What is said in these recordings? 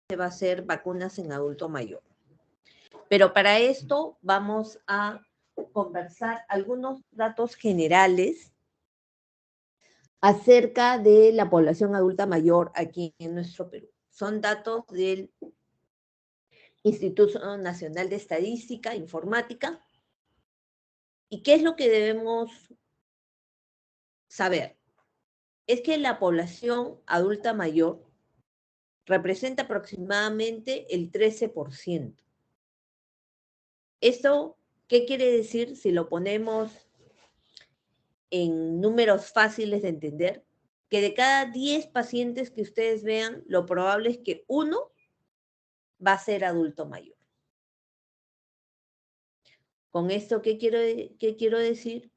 se va a hacer vacunas en adulto mayor. Pero para esto vamos a conversar algunos datos generales acerca de la población adulta mayor aquí en nuestro Perú. Son datos del Instituto Nacional de Estadística Informática. ¿Y qué es lo que debemos saber? Es que la población adulta mayor representa aproximadamente el 13%. ¿Esto qué quiere decir si lo ponemos en números fáciles de entender? Que de cada 10 pacientes que ustedes vean, lo probable es que uno va a ser adulto mayor. Con esto, qué quiero decir?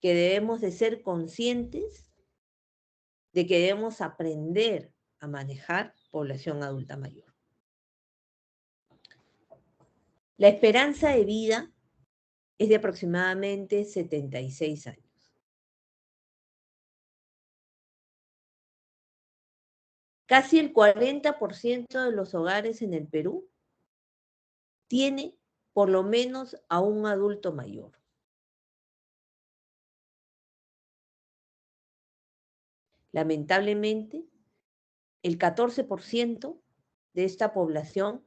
Que debemos de ser conscientes de que debemos aprender a manejar población adulta mayor. La esperanza de vida es de aproximadamente 76 años. Casi el 40% de los hogares en el Perú tiene por lo menos a un adulto mayor. Lamentablemente, el 14% de esta población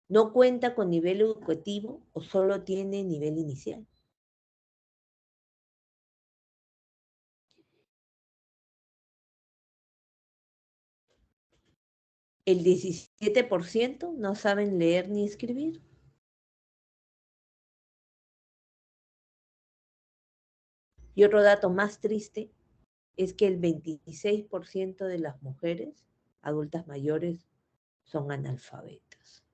no cuenta con nivel educativo o solo tiene nivel inicial. El 17% no saben leer ni escribir. Y otro dato más triste es que el 26% de las mujeres adultas mayores son analfabetas.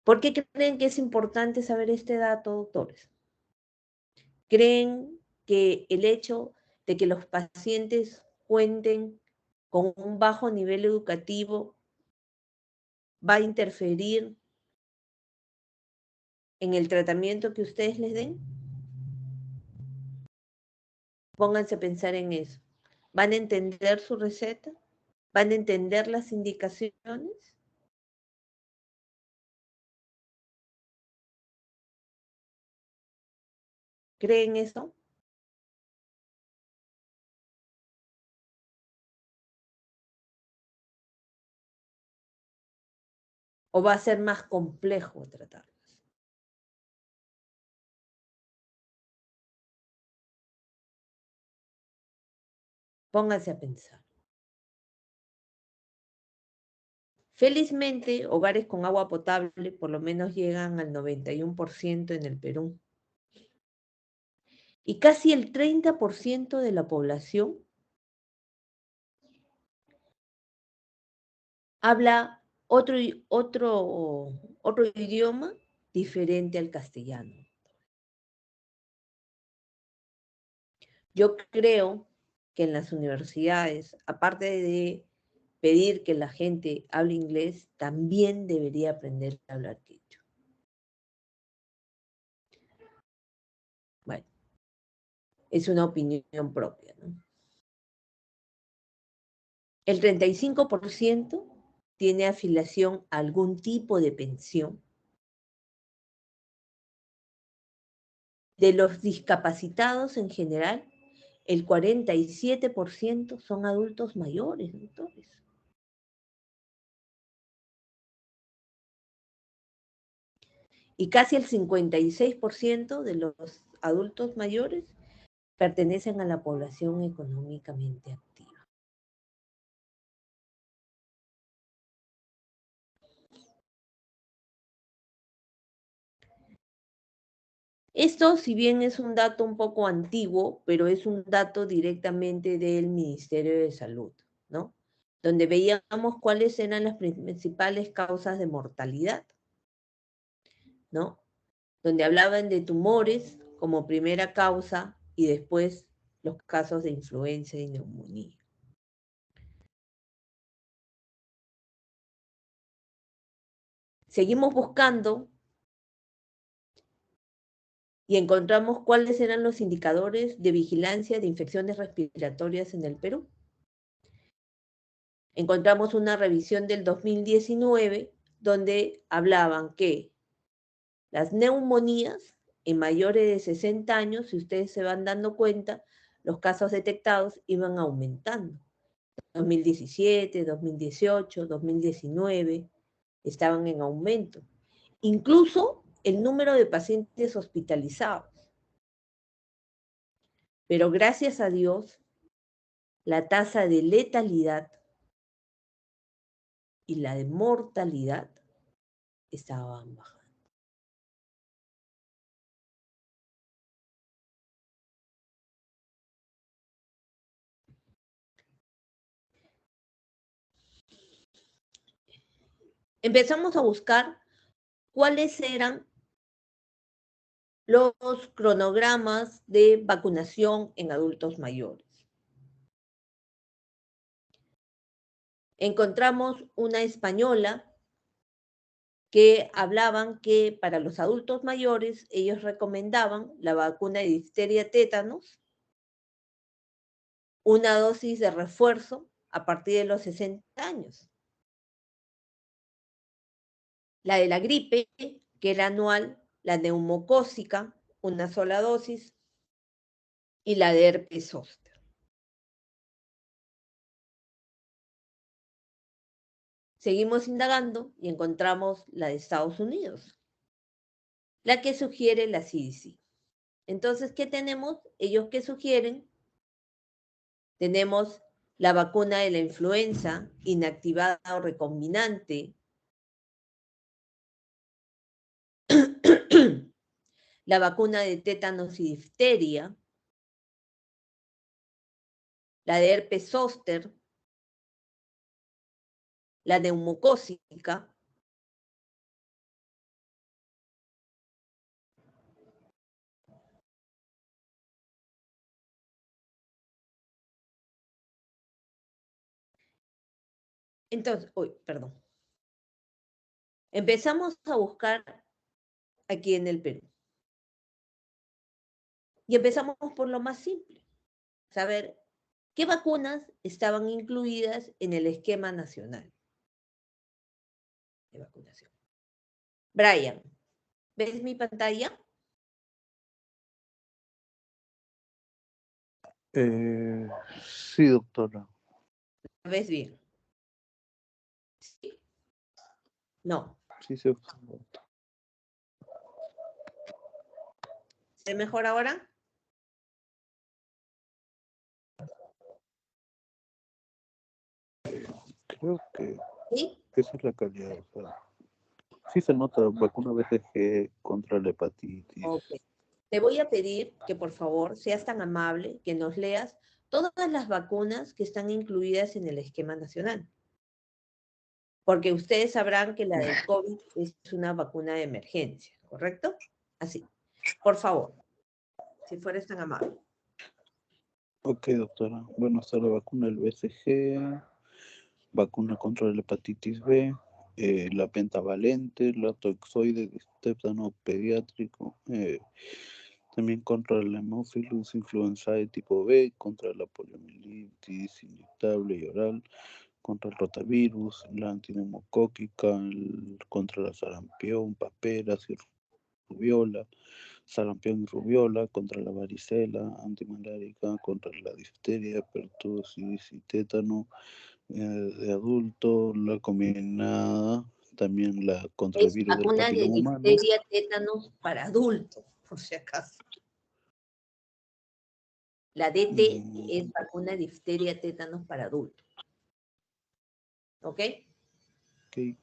¿Por qué creen que es importante saber este dato, doctores? ¿Creen que el hecho de que los pacientes cuenten con un bajo nivel educativo va a interferir en el tratamiento que ustedes les den? Pónganse a pensar en eso. ¿Van a entender su receta? ¿Van a entender las indicaciones? ¿Creen eso? ¿O va a ser más complejo tratarlas? Pónganse a pensar. Felizmente, hogares con agua potable por lo menos llegan al 91% en el Perú. Y casi el 30% de la población habla otro idioma diferente al castellano. Yo creo que en las universidades, aparte de pedir que la gente hable inglés, también debería aprender a hablar quechua. Bueno, es una opinión propia, ¿no? El 35% tiene afiliación a algún tipo de pensión. De los discapacitados en general, el 47% son adultos mayores, doctores. Y casi el 56% de los adultos mayores pertenecen a la población económicamente activa. Esto, si bien es un dato un poco antiguo, pero es un dato directamente del Ministerio de Salud, ¿no? Donde veíamos cuáles eran las principales causas de mortalidad, ¿no? Donde hablaban de tumores como primera causa y después los casos de influenza y neumonía. Seguimos buscando y encontramos cuáles eran los indicadores de vigilancia de infecciones respiratorias en el Perú. Encontramos una revisión del 2019 donde hablaban que las neumonías en mayores de 60 años, si ustedes se van dando cuenta, los casos detectados iban aumentando. 2017, 2018, 2019 estaban en aumento. Incluso el número de pacientes hospitalizados. Pero gracias a Dios, la tasa de letalidad y la de mortalidad estaban bajando. Empezamos a buscar cuáles eran los cronogramas de vacunación en adultos mayores. Encontramos una española que hablaban que para los adultos mayores ellos recomendaban la vacuna de difteria tétanos, una dosis de refuerzo a partir de los 60 años. La de la gripe, que era anual, la neumocócica, una sola dosis, y la de herpes zóster. Seguimos indagando y encontramos la de Estados Unidos, la que sugiere la CDC. Entonces, ¿qué tenemos? Ellos que sugieren, tenemos la vacuna de la influenza inactivada o recombinante, la vacuna de tétanos y difteria, la de herpes zóster, la neumocócica, entonces, perdón. Empezamos a buscar aquí en el Perú. Y empezamos por lo más simple, saber qué vacunas estaban incluidas en el esquema nacional de vacunación. Brian, ¿ves mi pantalla? Sí, doctora. ¿Ves bien? ¿Sí? No. Sí, se observa. ¿Se mejora ahora? Creo que ¿Sí? esa es la calidad. O sea, sí se nota vacuna BCG contra la hepatitis. Ok. Te voy a pedir que por favor seas tan amable que nos leas todas las vacunas que están incluidas en el esquema nacional. Porque ustedes sabrán que la del COVID es una vacuna de emergencia, ¿correcto? Así. Por favor, si fueres tan amable. Ok, doctora. Bueno, está la vacuna del BCG, vacuna contra la hepatitis B, la pentavalente, la toxoide de tétano pediátrico, también contra la Haemophilus influenzae tipo B, contra la poliomielitis inyectable y oral, contra el rotavirus, la antineumocóquica, contra la sarampión, paperas y rubiola, sarampión y rubiola, contra la varicela, antimalárica, contra la difteria, pertussis y tétano de adulto, la combinada, también la contra el Es virus del vacuna de papiloma humano. difteria, tétanos para adultos, por si acaso. La DT es vacuna de difteria, tétanos para adultos. ¿Ok? Okay.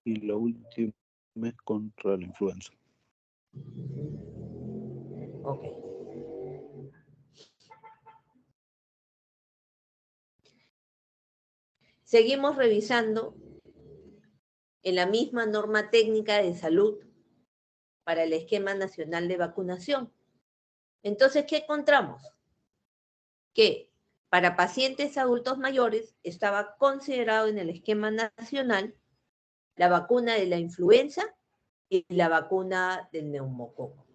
Y la última es contra la influenza. Ok. Seguimos revisando en la misma norma técnica de salud para el esquema nacional de vacunación. Entonces, ¿qué encontramos? Que para pacientes adultos mayores estaba considerado en el esquema nacional la vacuna de la influenza y la vacuna del neumococo.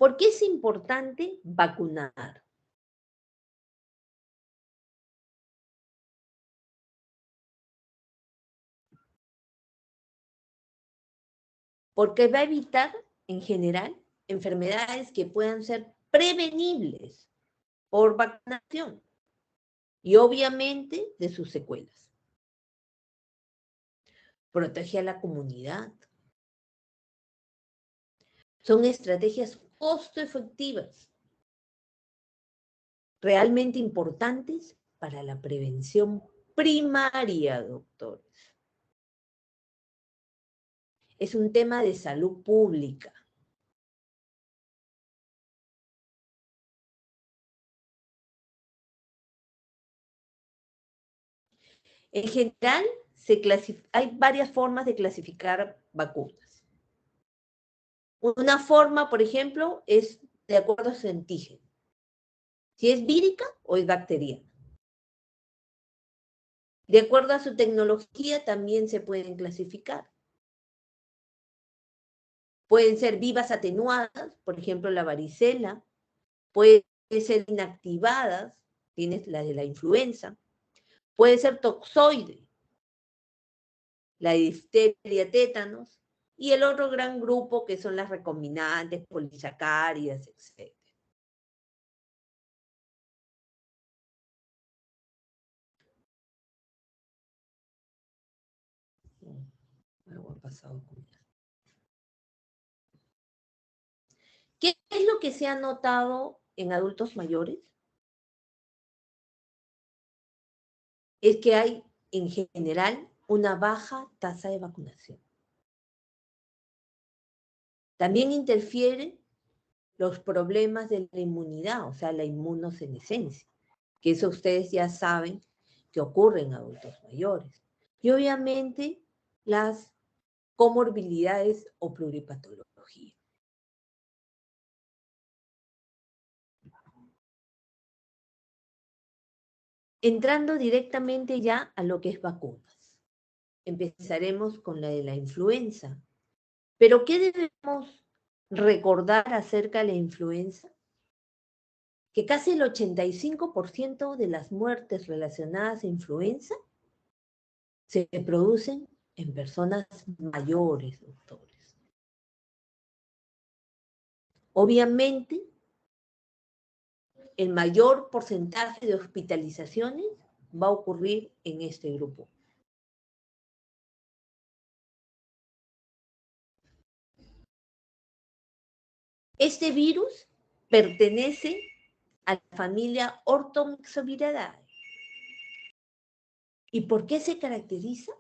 ¿Por qué es importante vacunar? Porque va a evitar, en general, enfermedades que puedan ser prevenibles por vacunación y obviamente de sus secuelas. Protege a la comunidad. Son estrategias costo efectivas, realmente importantes para la prevención primaria, doctores. Es un tema de salud pública. En general, hay varias formas de clasificar vacunas. Una forma, por ejemplo, es de acuerdo a su antígeno. Si es vírica o es bacteriana. De acuerdo a su tecnología, también se pueden clasificar. Pueden ser vivas atenuadas, por ejemplo, la varicela. Pueden ser inactivadas, tienes la de la influenza. Puede ser toxoide, la difteria, tétanos. Y el otro gran grupo que son las recombinantes, polisacáridas, etc. Algo ha pasado con ella. ¿Qué es lo que se ha notado en adultos mayores? Es que hay, en general, una baja tasa de vacunación. También interfieren los problemas de la inmunidad, o sea, la inmunosenescencia, que eso ustedes ya saben que ocurre en adultos mayores. Y obviamente las comorbilidades o pluripatología. Entrando directamente ya a lo que es vacunas. Empezaremos con la de la influenza. ¿Pero qué debemos recordar acerca de la influenza? Que casi el 85% de las muertes relacionadas a influenza se producen en personas mayores, doctores. Obviamente, el mayor porcentaje de hospitalizaciones va a ocurrir en este grupo. Este virus pertenece a la familia Orthomyxoviridae. ¿Y por qué se caracteriza?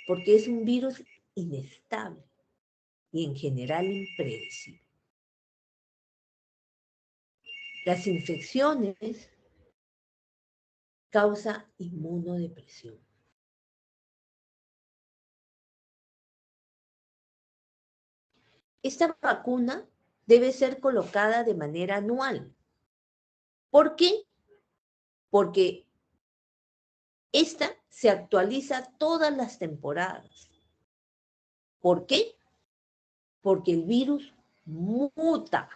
Porque es un virus inestable y en general impredecible. Las infecciones causan inmunodepresión. Esta vacuna debe ser colocada de manera anual. ¿Por qué? Porque esta se actualiza todas las temporadas. ¿Por qué? Porque el virus muta.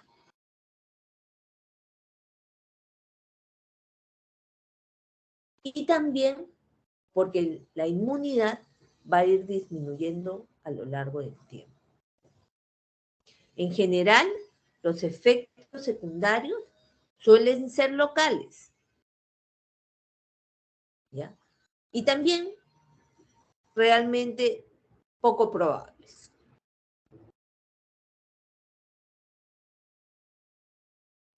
Y también porque la inmunidad va a ir disminuyendo a lo largo del tiempo. En general, los efectos secundarios suelen ser locales, ¿ya? Y también realmente poco probables.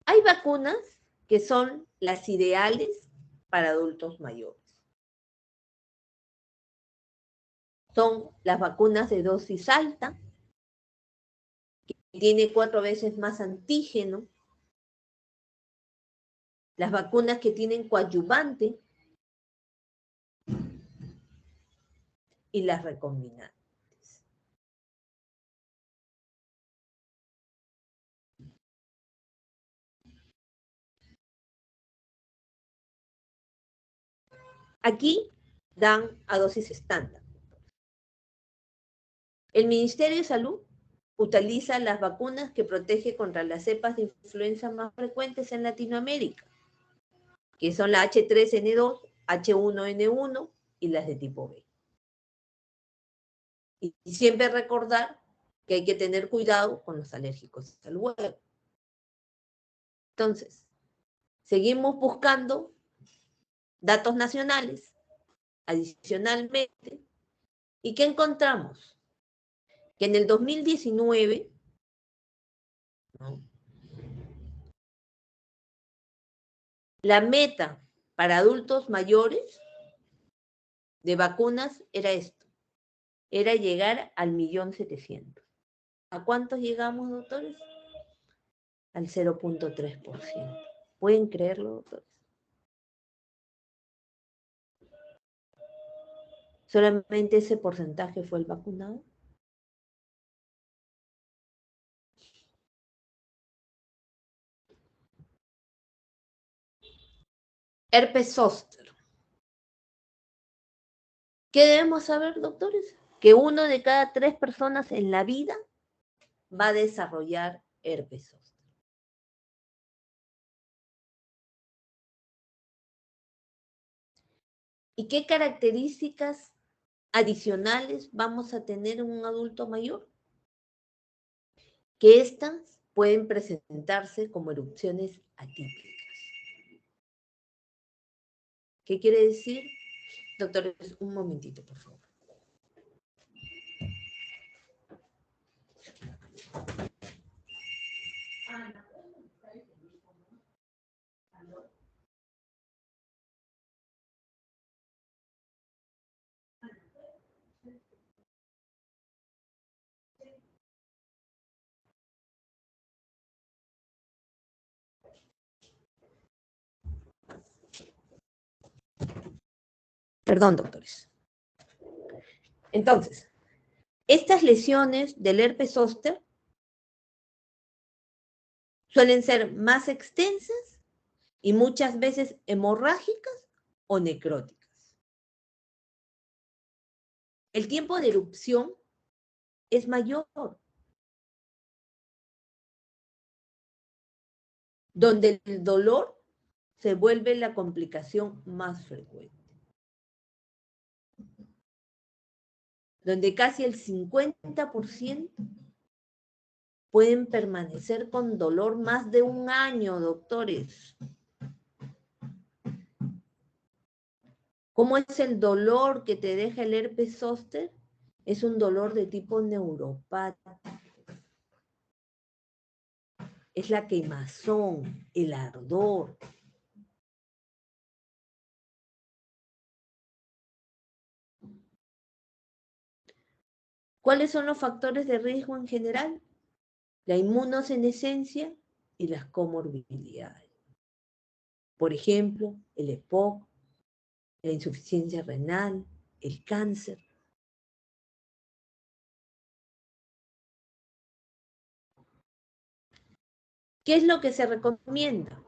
Hay vacunas que son las ideales para adultos mayores. Son las vacunas de dosis alta, que tiene 4 veces más antígeno, las vacunas que tienen coadyuvante y las recombinantes. Aquí dan a dosis estándar. El Ministerio de Salud utiliza las vacunas que protege contra las cepas de influenza más frecuentes en Latinoamérica, que son la H3N2, H1N1 y las de tipo B. Y siempre recordar que hay que tener cuidado con los alérgicos al huevo. Entonces, seguimos buscando datos nacionales, adicionalmente, ¿y qué encontramos? Que en el 2019, ¿no?, la meta para adultos mayores de vacunas era esto, era llegar al 1.700.000. ¿A cuántos llegamos, doctores? Al 0.3%. ¿Pueden creerlo, doctores? ¿Solamente ese porcentaje fue el vacunado? Herpes zóster. ¿Qué debemos saber, doctores? Que 1 de cada 3 personas en la vida va a desarrollar herpes zóster. ¿Y qué características adicionales vamos a tener en un adulto mayor? Que estas pueden presentarse como erupciones atípicas. ¿Qué quiere decir? Doctores, un momentito, por favor. Perdón, doctores. Entonces, estas lesiones del herpes zóster suelen ser más extensas y muchas veces hemorrágicas o necróticas. El tiempo de erupción es mayor, donde el dolor se vuelve la complicación más frecuente, donde casi el 50% pueden permanecer con dolor más de un año, doctores. ¿Cómo es el dolor que te deja el herpes zóster? Es un dolor de tipo neuropático. Es la quemazón, el ardor. ¿Cuáles son los factores de riesgo en general? La inmunosenescencia y las comorbilidades. Por ejemplo, el EPOC, la insuficiencia renal, el cáncer. ¿Qué es lo que se recomienda?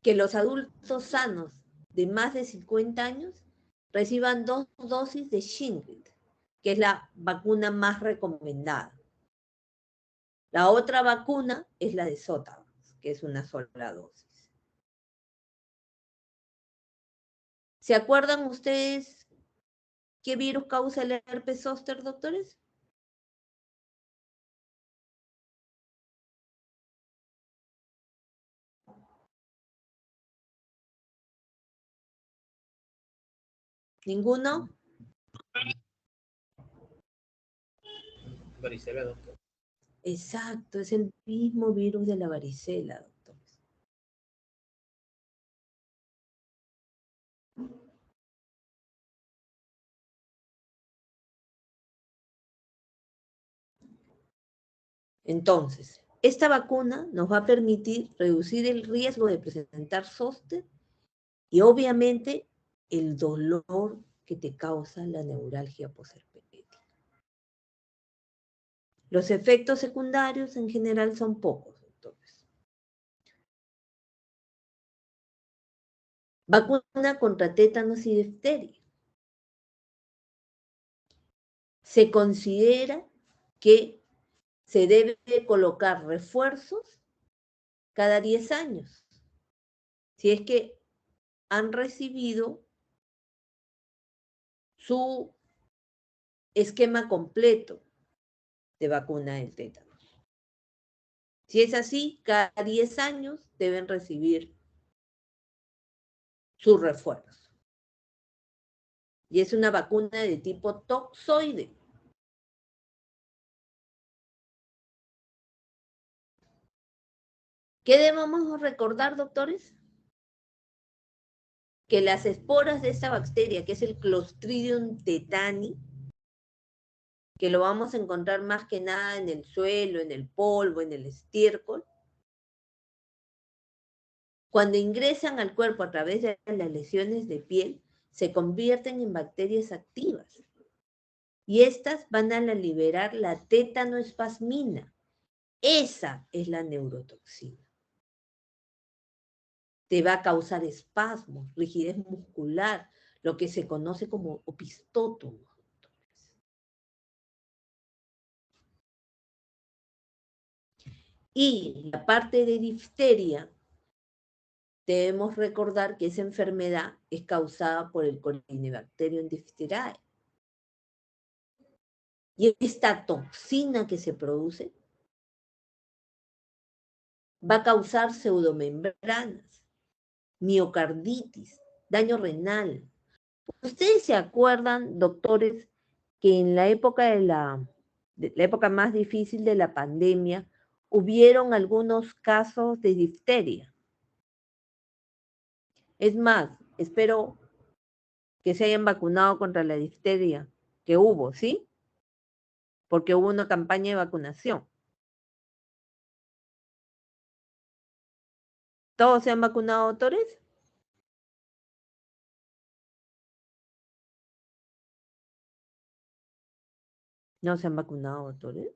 Que los adultos sanos de más de 50 años reciban 2 dosis de Shingrix, que es la vacuna más recomendada. La otra vacuna es la de Sotavance, que es una sola dosis. ¿Se acuerdan ustedes qué virus causa el herpes zóster, doctores? ¿Ninguno? Varicela, doctor. Exacto, es el mismo virus de la varicela, doctores. Entonces, esta vacuna nos va a permitir reducir el riesgo de presentar zóster y obviamente el dolor que te causa la neuralgia posherpetética. Los efectos secundarios en general son pocos, doctores. Vacuna contra tétanos y difteria. se considera que se debe colocar refuerzos cada 10 años, si es que han recibido su esquema completo de vacuna del tétano. Si es así, cada 10 años deben recibir su refuerzo. Y es una vacuna de tipo toxoide. ¿Qué debemos recordar, doctores? Que las esporas de esta bacteria, que es el Clostridium tetani, que lo vamos a encontrar más que nada en el suelo, en el polvo, en el estiércol, cuando ingresan al cuerpo a través de las lesiones de piel, se convierten en bacterias activas. Y estas van a liberar la tétanoespasmina. Esa es la neurotoxina. Te va a causar espasmos, rigidez muscular, lo que se conoce como opistótomo. Y la parte de difteria, debemos recordar que esa enfermedad es causada por el Corynebacterium diphtheriae. Y esta toxina que se produce va a causar pseudomembranas, miocarditis, daño renal. ¿Ustedes se acuerdan, doctores, que en la época de la época más difícil de la pandemia, hubieron algunos casos de difteria? Es más, espero que se hayan vacunado contra la difteria, que hubo, ¿sí? Porque hubo una campaña de vacunación. ¿Todos se han vacunado, doctores? ¿No se han vacunado, doctores?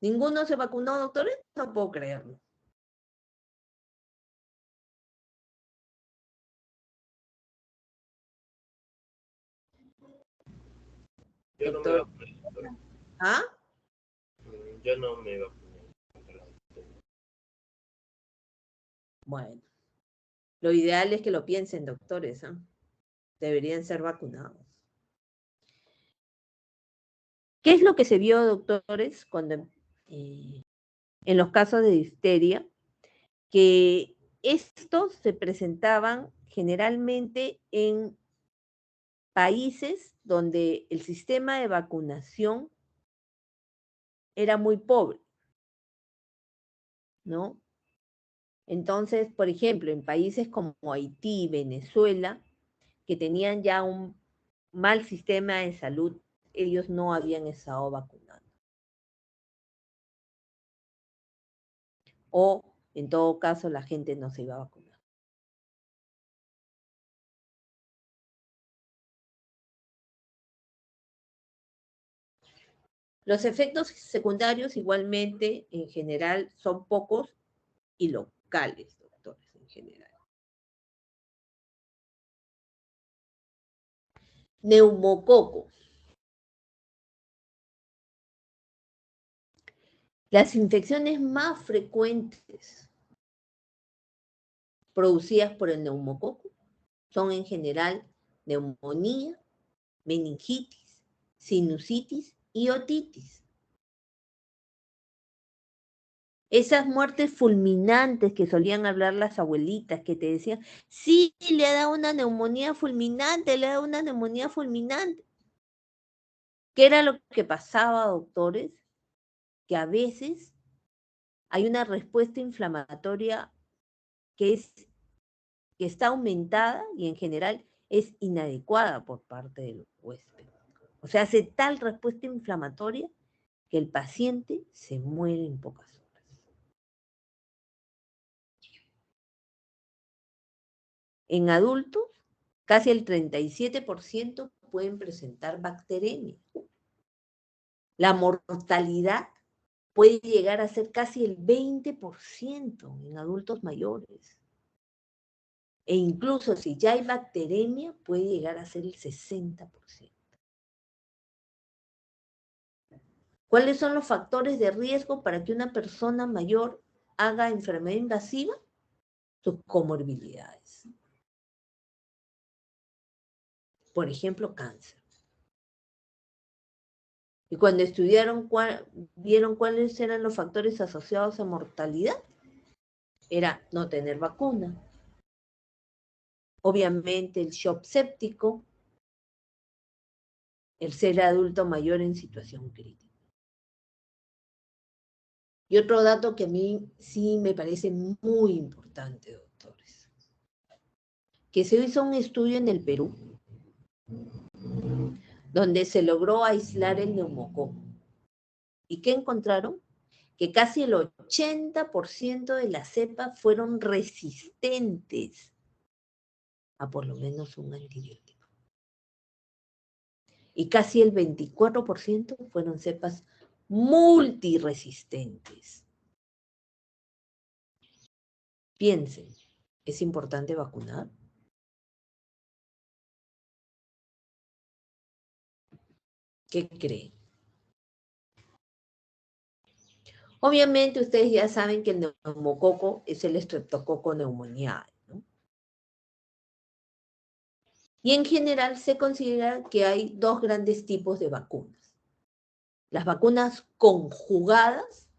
¿Ninguno se vacunó, doctores? No puedo creerlo. Yo no me Doctor. vacuné, doctora. ¿Ah? Yo no me vacuné contra la difteria. Bueno, lo ideal es que lo piensen, doctores, ¿eh? Deberían ser vacunados. ¿Qué es lo que se vio, doctores, cuando en los casos de difteria? Que estos se presentaban generalmente en países donde el sistema de vacunación era muy pobre, ¿no? Entonces, por ejemplo, en países como Haití, Venezuela, que tenían ya un mal sistema de salud, ellos no habían estado vacunando. O, en todo caso, la gente no se iba a vacunar. Los efectos secundarios igualmente, en general, son pocos y locales, doctores, en general. Neumococo. Las infecciones más frecuentes producidas por el neumococo son en general neumonía, meningitis, sinusitis y otitis. Esas muertes fulminantes que solían hablar las abuelitas, que te decían, sí, le ha dado una neumonía fulminante, le ha dado una neumonía fulminante. ¿Qué era lo que pasaba, doctores? Que a veces hay una respuesta inflamatoria que está aumentada y en general es inadecuada por parte del huésped. O sea, hace tal respuesta inflamatoria que el paciente se muere en pocas horas. En adultos, casi el 37% pueden presentar bacteremia. La mortalidad puede llegar a ser casi el 20% en adultos mayores. E incluso si ya hay bacteremia, puede llegar a ser el 60%. ¿Cuáles son los factores de riesgo para que una persona mayor haga enfermedad invasiva? Sus comorbilidades. Por ejemplo, cáncer. Y cuando estudiaron, vieron cuáles eran los factores asociados a mortalidad, era no tener vacuna. Obviamente el shock séptico, el ser adulto mayor en situación crítica. Y otro dato que a mí sí me parece muy importante, doctores, que se hizo un estudio en el Perú, donde se logró aislar el neumococo. ¿Y qué encontraron? Que casi el 80% de las cepas fueron resistentes a por lo menos un antibiótico. Y casi el 24% fueron cepas multiresistentes. Piensen, ¿es importante vacunar? ¿Qué creen? Obviamente ustedes ya saben que el neumococo es el Streptococcus pneumoniae, ¿no? Y en general se considera que hay dos grandes tipos de vacunas. Las vacunas conjugadas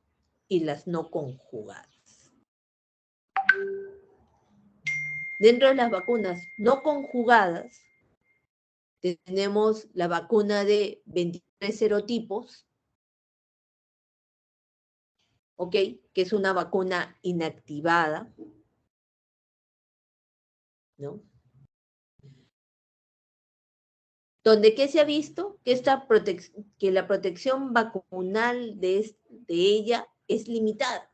y las no conjugadas. Dentro de las vacunas no conjugadas, tenemos la vacuna de 23 serotipos, ¿ok? Que es una vacuna inactivada, ¿no? Donde, ¿qué se ha visto? Que la protección vacunal de ella es limitada.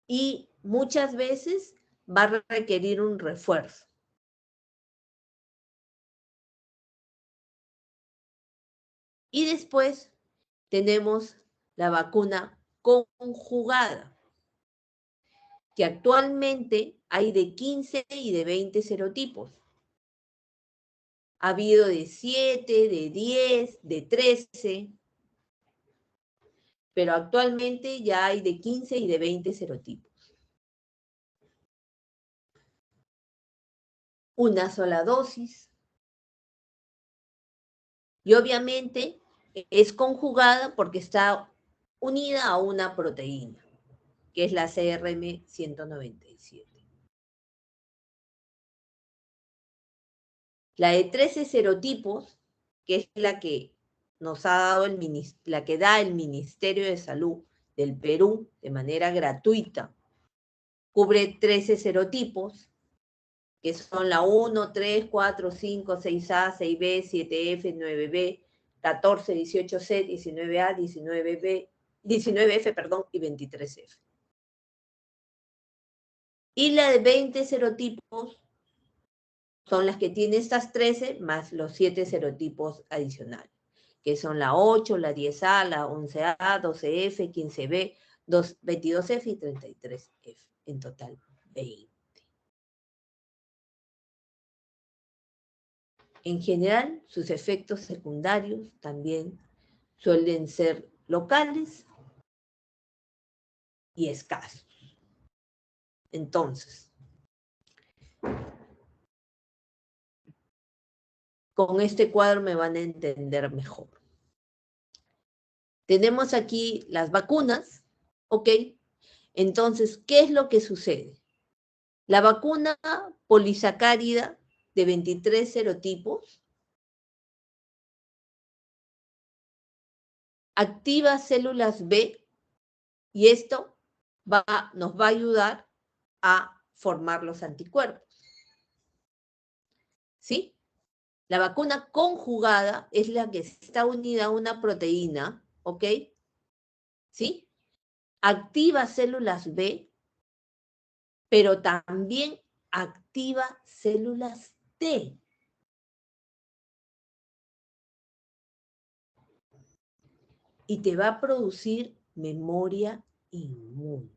Y muchas veces va a requerir un refuerzo. Y después tenemos la vacuna conjugada, que actualmente hay de 15 y de 20 serotipos. Ha habido de 7, de 10, de 13, pero actualmente ya hay de 15 y de 20 serotipos. Una sola dosis. Y obviamente es conjugada porque está unida a una proteína, que es la CRM-197. La de 13 serotipos, que es la que nos ha dado la que da el Ministerio de Salud del Perú de manera gratuita, cubre 13 serotipos, que son la 1, 3, 4, 5, 6A, 6B, 7F, 9B, 14, 18C, 19A, 19B, 19F, perdón, y 23F. Y la de 20 serotipos son las que tiene estas 13 más los 7 serotipos adicionales, que son la 8, la 10A, la 11A, 12F, 15B, 22F y 33F. En total, 20. En general, sus efectos secundarios también suelen ser locales y escasos. Entonces, con este cuadro me van a entender mejor. Tenemos aquí las vacunas, ¿ok? Entonces, ¿qué es lo que sucede? La vacuna polisacárida de 23 serotipos activa células B y esto nos va a ayudar a formar los anticuerpos. ¿Sí? La vacuna conjugada es la que está unida a una proteína, ¿ok? ¿Sí? Activa células B, pero también activa células T. y te va a producir memoria inmune.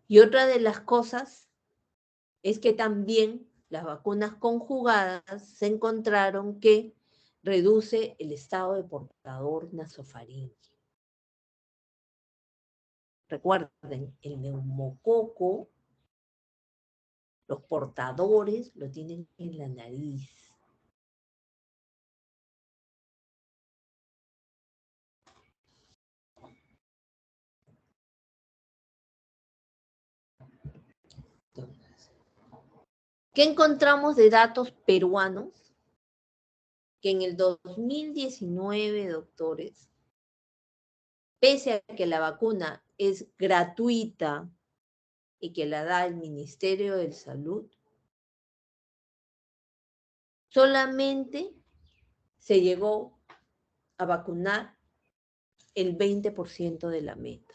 Y otra de las cosas es que también las vacunas conjugadas se encontraron que reduce el estado de portador nasofaríngeo. Recuerden, el neumococo, los portadores lo tienen en la nariz. Entonces, ¿qué encontramos de datos peruanos? Que en el 2019, doctores, pese a que la vacuna es gratuita y que la da el Ministerio de Salud, solamente se llegó a vacunar el 20% de la meta.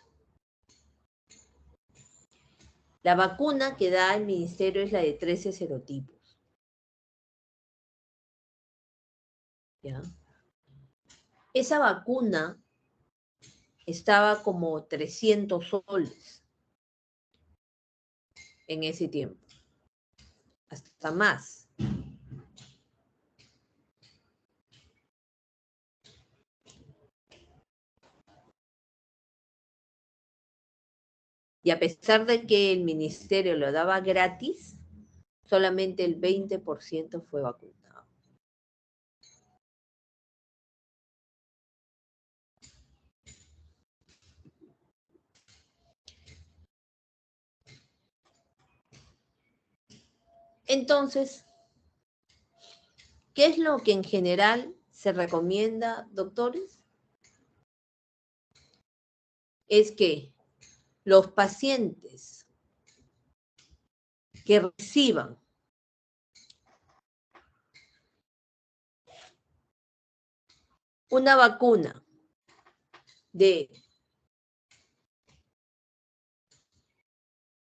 La vacuna que da el Ministerio es la de 13 serotipos. ¿Ya? Esa vacuna estaba como 300 soles en ese tiempo, hasta más. Y a pesar de que el ministerio lo daba gratis, solamente el 20% fue vacunado. Entonces, ¿qué es lo que en general se recomienda, doctores? Es que los pacientes que reciban una vacuna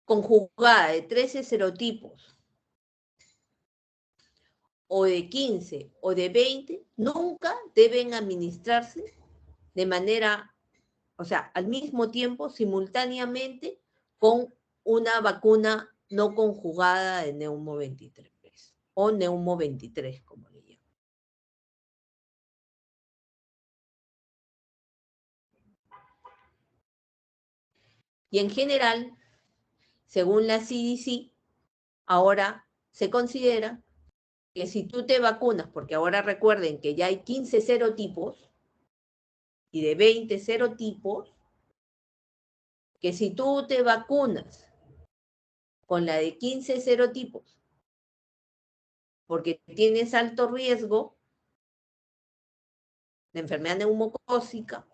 conjugada de 13 serotipos o de 15 o de 20, nunca deben administrarse de manera, o sea, al mismo tiempo, simultáneamente, con una vacuna no conjugada de Neumo 23 o Neumo 23, como le llaman. Y en general, según la CDC, ahora se considera que si tú te vacunas, porque ahora recuerden que ya hay 15 serotipos y de 20 serotipos, que si tú te vacunas con la de 15 serotipos, porque tienes alto riesgo de enfermedad neumocócica,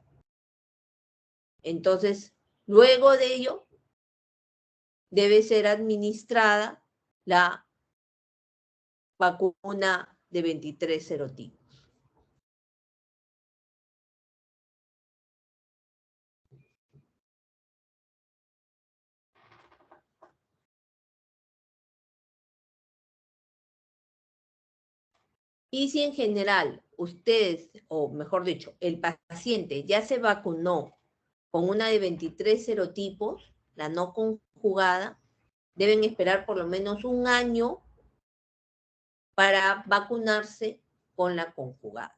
entonces luego de ello debe ser administrada la vacuna de 23 serotipos. Y si en general ustedes, o mejor dicho, el paciente ya se vacunó con una de 23 serotipos, la no conjugada, deben esperar por lo menos un año para vacunarse con la conjugada.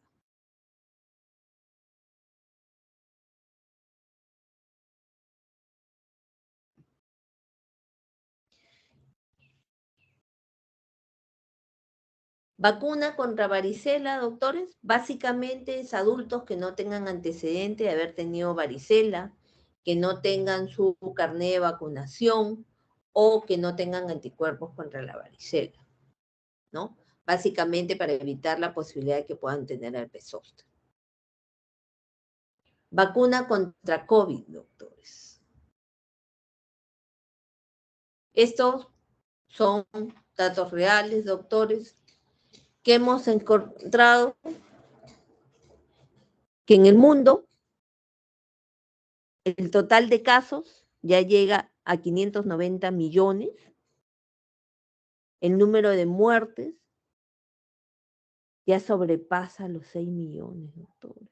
Vacuna contra varicela, doctores, básicamente es adultos que no tengan antecedente de haber tenido varicela, que no tengan su carné de vacunación o que no tengan anticuerpos contra la varicela, ¿no? Básicamente para evitar la posibilidad de que puedan tener herpes zóster. Vacuna contra COVID, doctores. Estos son datos reales, doctores, que hemos encontrado que en el mundo el total de casos ya llega a 590 millones. El número de muertes ya sobrepasa los 6 millones, doctores.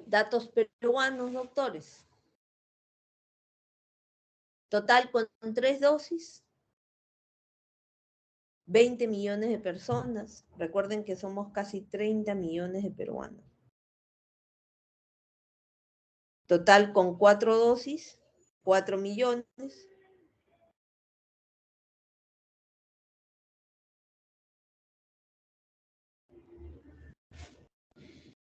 Datos peruanos, doctores. Total con 3 dosis, 20 millones de personas. Recuerden que somos casi 30 millones de peruanos. Total con 4 dosis, 4 millones.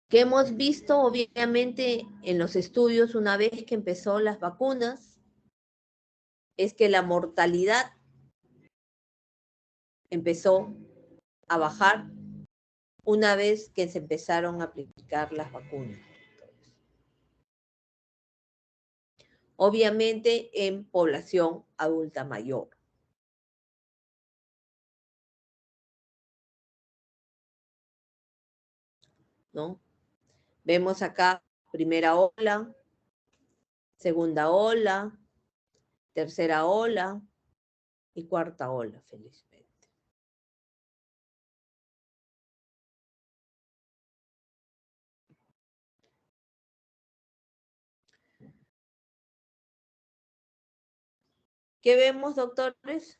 Que hemos visto obviamente en los estudios una vez que empezó las vacunas, es que la mortalidad empezó a bajar una vez que se empezaron a aplicar las vacunas. Obviamente en población adulta mayor. ¿No? Vemos acá primera ola, segunda ola, tercera ola y cuarta ola, felizmente. ¿Qué vemos, doctores?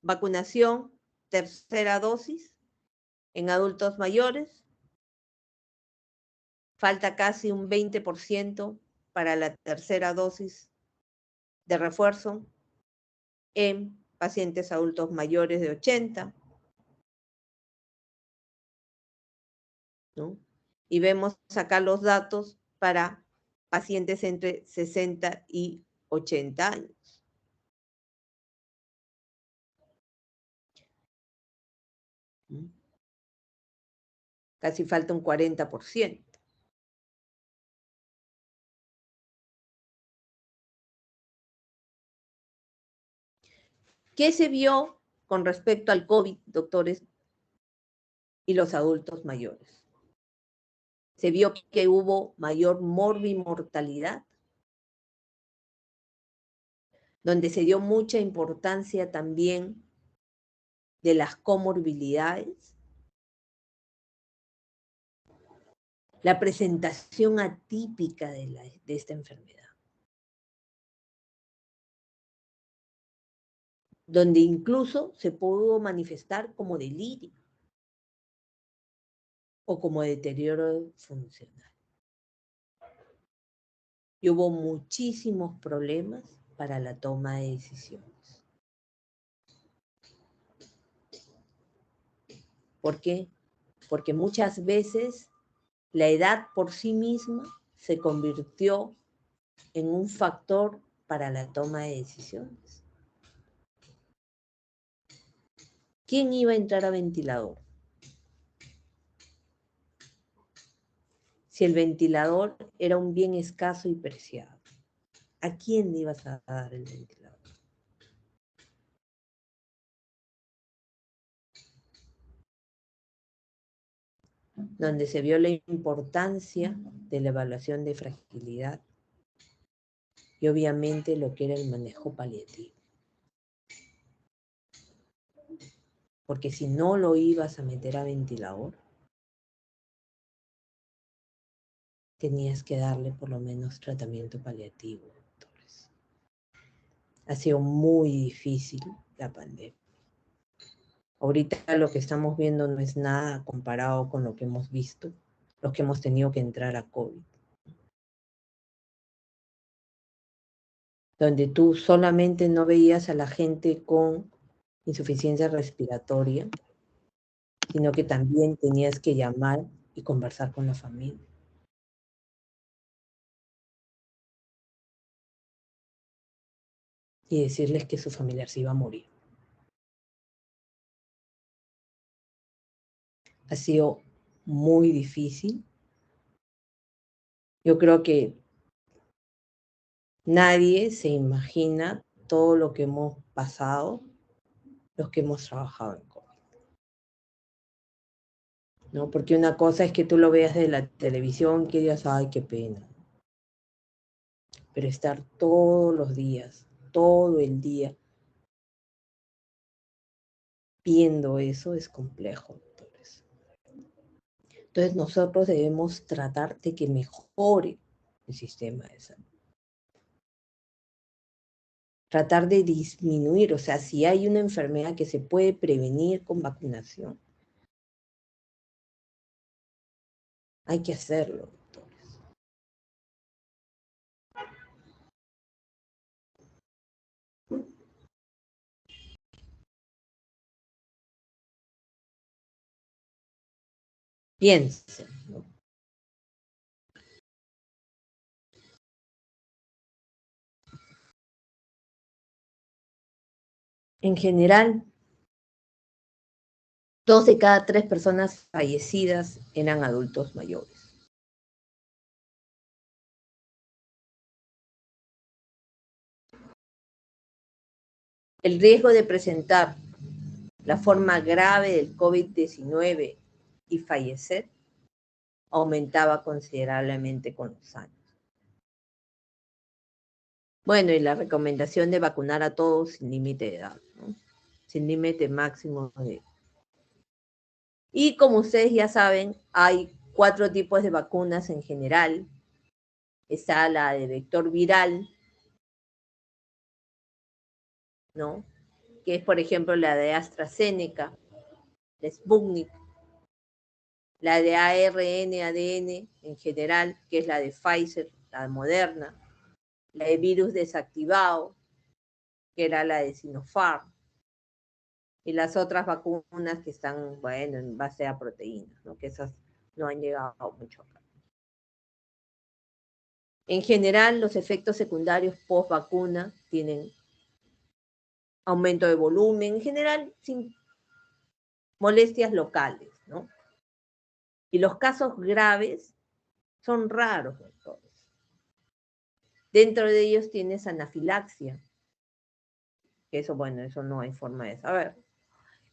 Vacunación, tercera dosis en adultos mayores. Falta casi un 20% para la tercera dosis de refuerzo en pacientes adultos mayores de 80. ¿No? Y vemos acá los datos para pacientes entre 60 y 80 años. Casi falta un 40%. ¿Qué se vio con respecto al COVID, doctores, y los adultos mayores? Se vio que hubo mayor morbimortalidad, donde se dio mucha importancia también de las comorbilidades, la presentación atípica de esta enfermedad, donde incluso se pudo manifestar como delirio o como deterioro funcional. Y hubo muchísimos problemas para la toma de decisiones. ¿Por qué? Porque muchas veces la edad por sí misma se convirtió en un factor para la toma de decisiones. ¿Quién iba a entrar a ventilador? Si el ventilador era un bien escaso y preciado, ¿a quién le ibas a dar el ventilador? Donde se vio la importancia de la evaluación de fragilidad y obviamente lo que era el manejo paliativo. Porque si no lo ibas a meter a ventilador, tenías que darle por lo menos tratamiento paliativo, doctores. Ha sido muy difícil la pandemia. Ahorita lo que estamos viendo no es nada comparado con lo que hemos visto, los que hemos tenido que entrar a COVID. Donde tú solamente no veías a la gente con insuficiencia respiratoria, sino que también tenías que llamar y conversar con la familia. Y decirles que su familiar se iba a morir. Ha sido muy difícil. Yo creo que nadie se imagina todo lo que hemos pasado, los que hemos trabajado en COVID. ¿No? Porque una cosa es que tú lo veas de la televisión, que digas, ay, qué pena. Pero estar todos los días, todo el día, viendo eso es complejo, doctores. Entonces nosotros debemos tratar de que mejore el sistema de salud. Tratar de disminuir, o sea, si hay una enfermedad que se puede prevenir con vacunación, hay que hacerlo, doctores. Piensen, ¿no? En general, 2 de cada 3 personas fallecidas eran adultos mayores. El riesgo de presentar la forma grave del COVID-19 y fallecer aumentaba considerablemente con los años. Bueno, y la recomendación de vacunar a todos sin límite de edad, ¿no? Sin límite máximo de... Y como ustedes ya saben, hay 4 tipos de vacunas en general. Está la de vector viral, ¿no? Que es, por ejemplo, la de AstraZeneca, la Sputnik, la de ARN, ADN en general, que es la de Pfizer, la de Moderna, la de virus desactivado, que era la de Sinopharm, y las otras vacunas que están, bueno, en base a proteínas, ¿no? Que esas no han llegado mucho acá. En general, los efectos secundarios post vacuna tienen aumento de volumen, en general sin molestias locales, ¿no? Y los casos graves son raros, doctores. Dentro de ellos tienes anafilaxia, que eso, bueno, eso no hay forma de saber.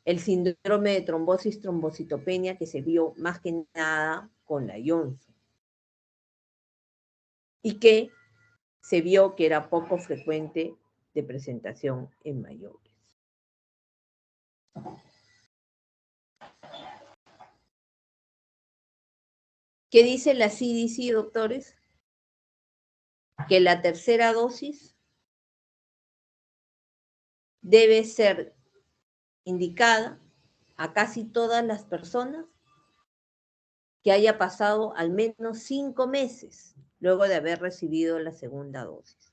El síndrome de trombosis trombocitopenia, que se vio más que nada con la Johnson. Y que se vio que era poco frecuente de presentación en mayores. ¿Qué dice la CDC, doctores? Que la tercera dosis debe ser indicada a casi todas las personas que haya pasado al menos 5 meses luego de haber recibido la segunda dosis.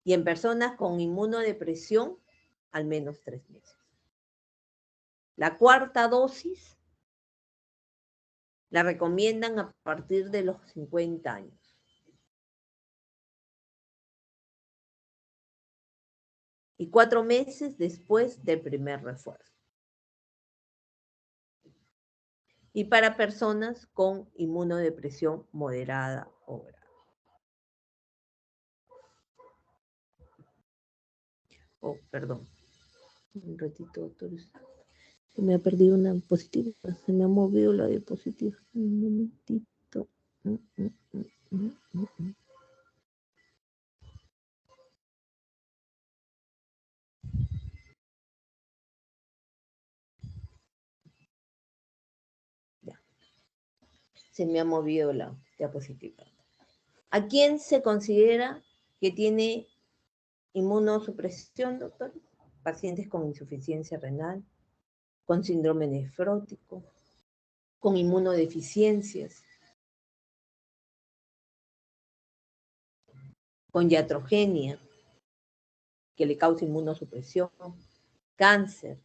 Y en personas con inmunodepresión, al menos 3 meses. La cuarta dosis la recomiendan a partir de los 50 años. Y 4 meses después del primer refuerzo. Y para personas con inmunodepresión moderada o grave. Oh, perdón. Un ratito, doctores. Me ha perdido una diapositiva. Se me ha movido la diapositiva. Un momentito. Ya. Se me ha movido la diapositiva. ¿A quién se considera que tiene inmunosupresión, doctor? Pacientes con insuficiencia renal, con síndrome nefrótico, con inmunodeficiencias, con iatrogenia, que le causa inmunosupresión, cáncer,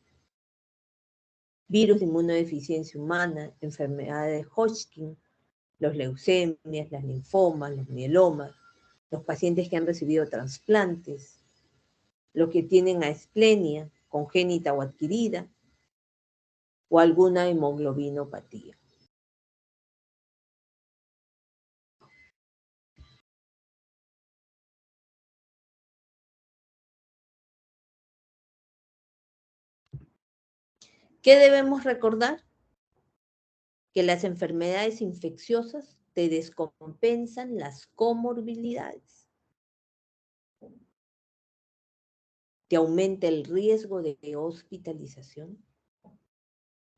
virus de inmunodeficiencia humana, enfermedades de Hodgkin, los leucemias, las linfomas, los mielomas, los pacientes que han recibido trasplantes, los que tienen asplenia congénita o adquirida, o alguna hemoglobinopatía. ¿Qué debemos recordar? Que las enfermedades infecciosas te descompensan las comorbilidades. Te aumenta el riesgo de hospitalización.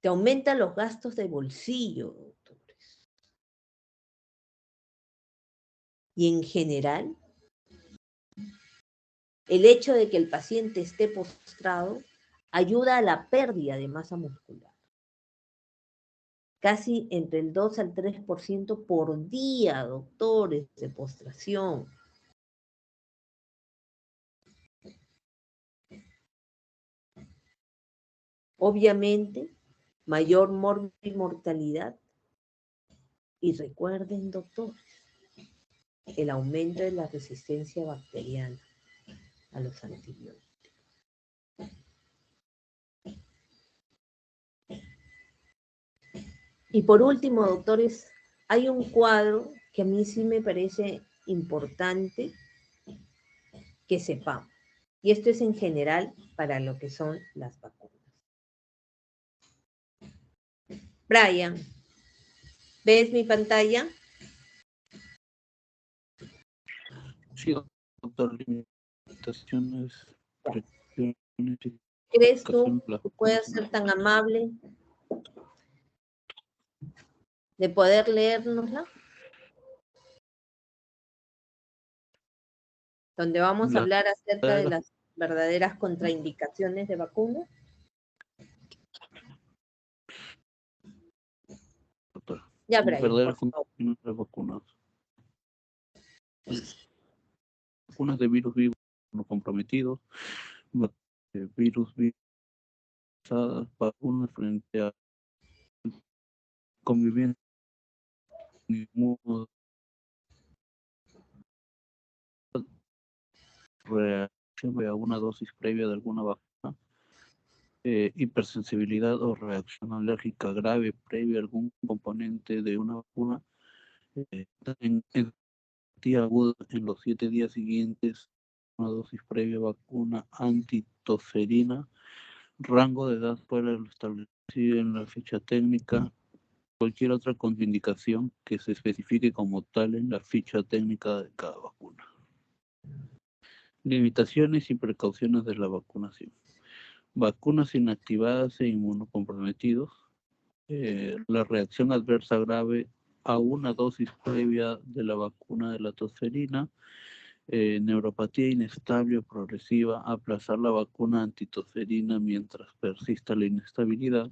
Te aumenta los gastos de bolsillo, doctores. Y en general, el hecho de que el paciente esté postrado ayuda a la pérdida de masa muscular. Casi entre el 2 al 3% por día, doctores, de postración. Obviamente, mayor mortalidad. Y recuerden, doctores, el aumento de la resistencia bacteriana a los antibióticos. Y por último, doctores, hay un cuadro que a mí sí me parece importante que sepamos. Y esto es en general para lo que son las vacunas. Brian, ¿ves mi pantalla? Sí, doctor, limitaciones, presiones y ¿Crees tú aplicación de las que vacunas puedas en ser tan amable de poder leérnosla? Donde vamos a las hablar acerca de verdaderas, las verdaderas contraindicaciones de vacunas. doctor, Ya, las Brian, por verdaderas favor. condiciones de vacunas. Vacunas de virus vivos no comprometidos, virus virusadas, vacunas frente a convivencia inmuno, reacción a una dosis previa de alguna vacuna, hipersensibilidad o reacción alérgica grave previa a algún componente de una vacuna, en día aguda en los 7 días siguientes, una dosis previa vacuna antitoferina, rango de edad fuera de lo establecido en la ficha técnica, cualquier otra contraindicación que se especifique como tal en la ficha técnica de cada vacuna. Limitaciones y precauciones de la vacunación. Vacunas inactivadas e inmunocomprometidos. La reacción adversa grave a una dosis previa de la vacuna de la tosferina, neuropatía inestable o progresiva, aplazar la vacuna antitosferina mientras persista la inestabilidad,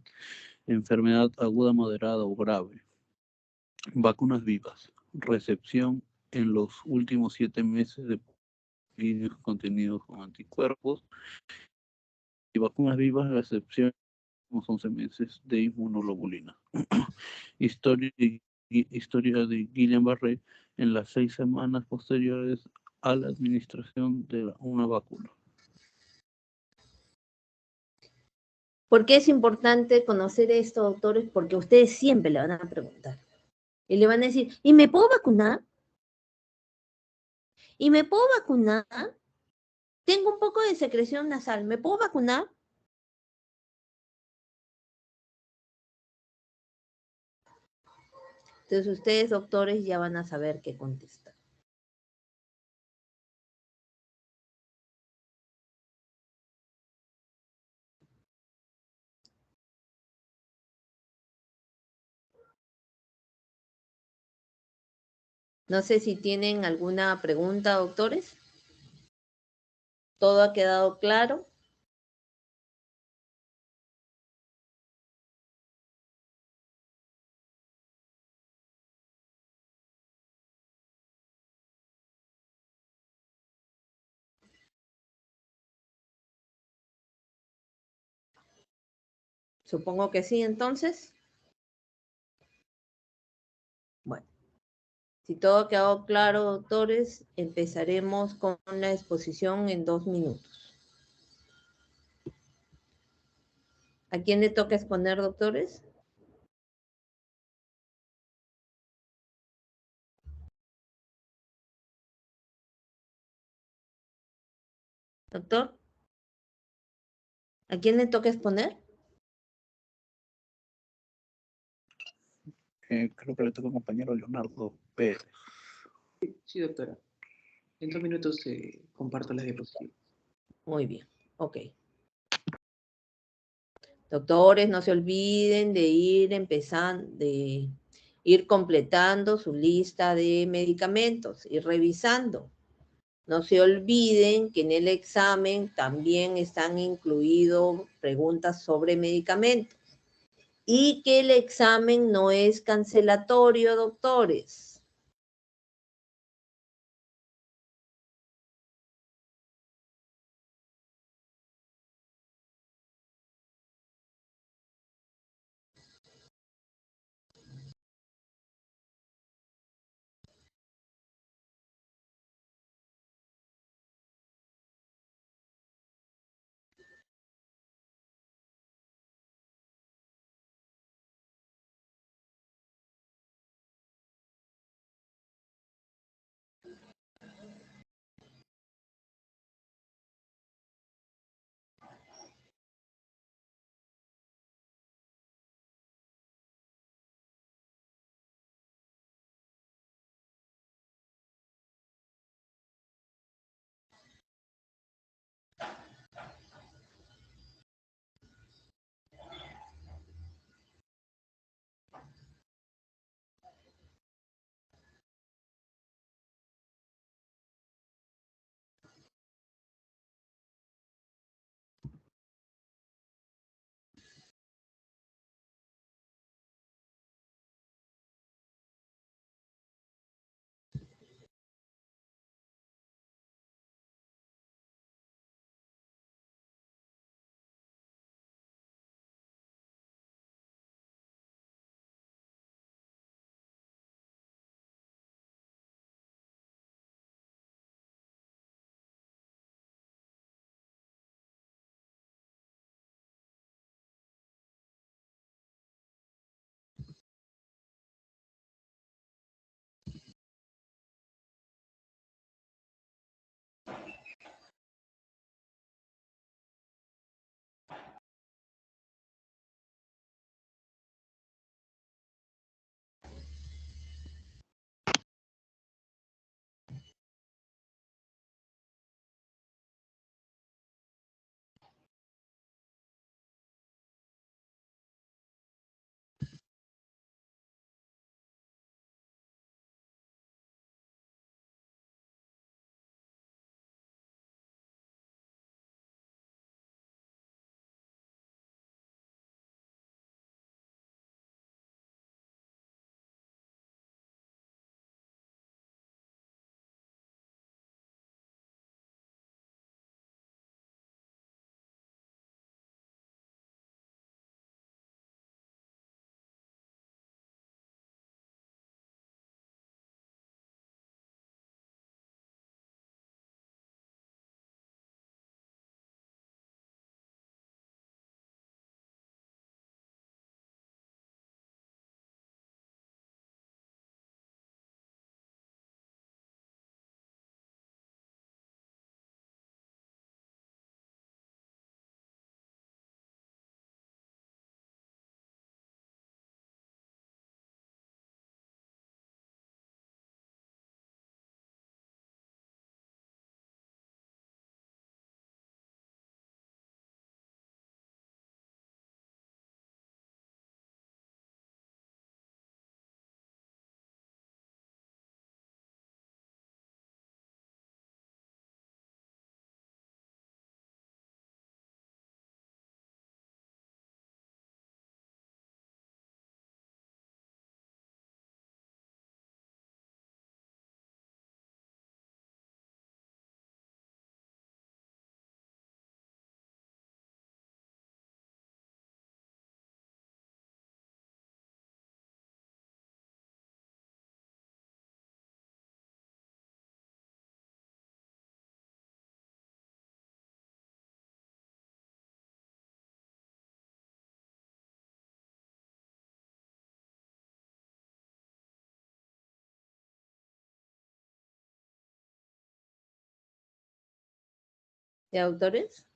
enfermedad aguda, moderada o grave. Vacunas vivas, recepción en los últimos 7 meses de líneas contenidos con anticuerpos, y vacunas vivas, recepción en los 11 meses de inmunoglobulina. Historia de Guillain-Barré en las 6 semanas posteriores a la administración de una vacuna. ¿Por qué es importante conocer esto, doctores? Porque ustedes siempre le van a preguntar. Y le van a decir, ¿y me puedo vacunar? ¿Y me puedo vacunar? Tengo un poco de secreción nasal, ¿me puedo vacunar? Entonces ustedes, doctores, ya van a saber qué contestar. No sé si tienen alguna pregunta, doctores. ¿Todo ha quedado claro? Supongo que sí, entonces. Bueno, si todo ha quedado claro, doctores, empezaremos con la exposición en 2 minutos. ¿A quién le toca exponer, doctores? Doctor, ¿a quién le toca exponer? Creo que le toca al compañero Leonardo Pérez. Sí, doctora. En 2 minutos comparto las diapositivas. Muy bien, ok. Doctores, no se olviden de ir empezando, de ir completando su lista de medicamentos y revisando. No se olviden que en el examen también están incluidos preguntas sobre medicamentos y que el examen no es cancelatorio, doctores. ¿De autores?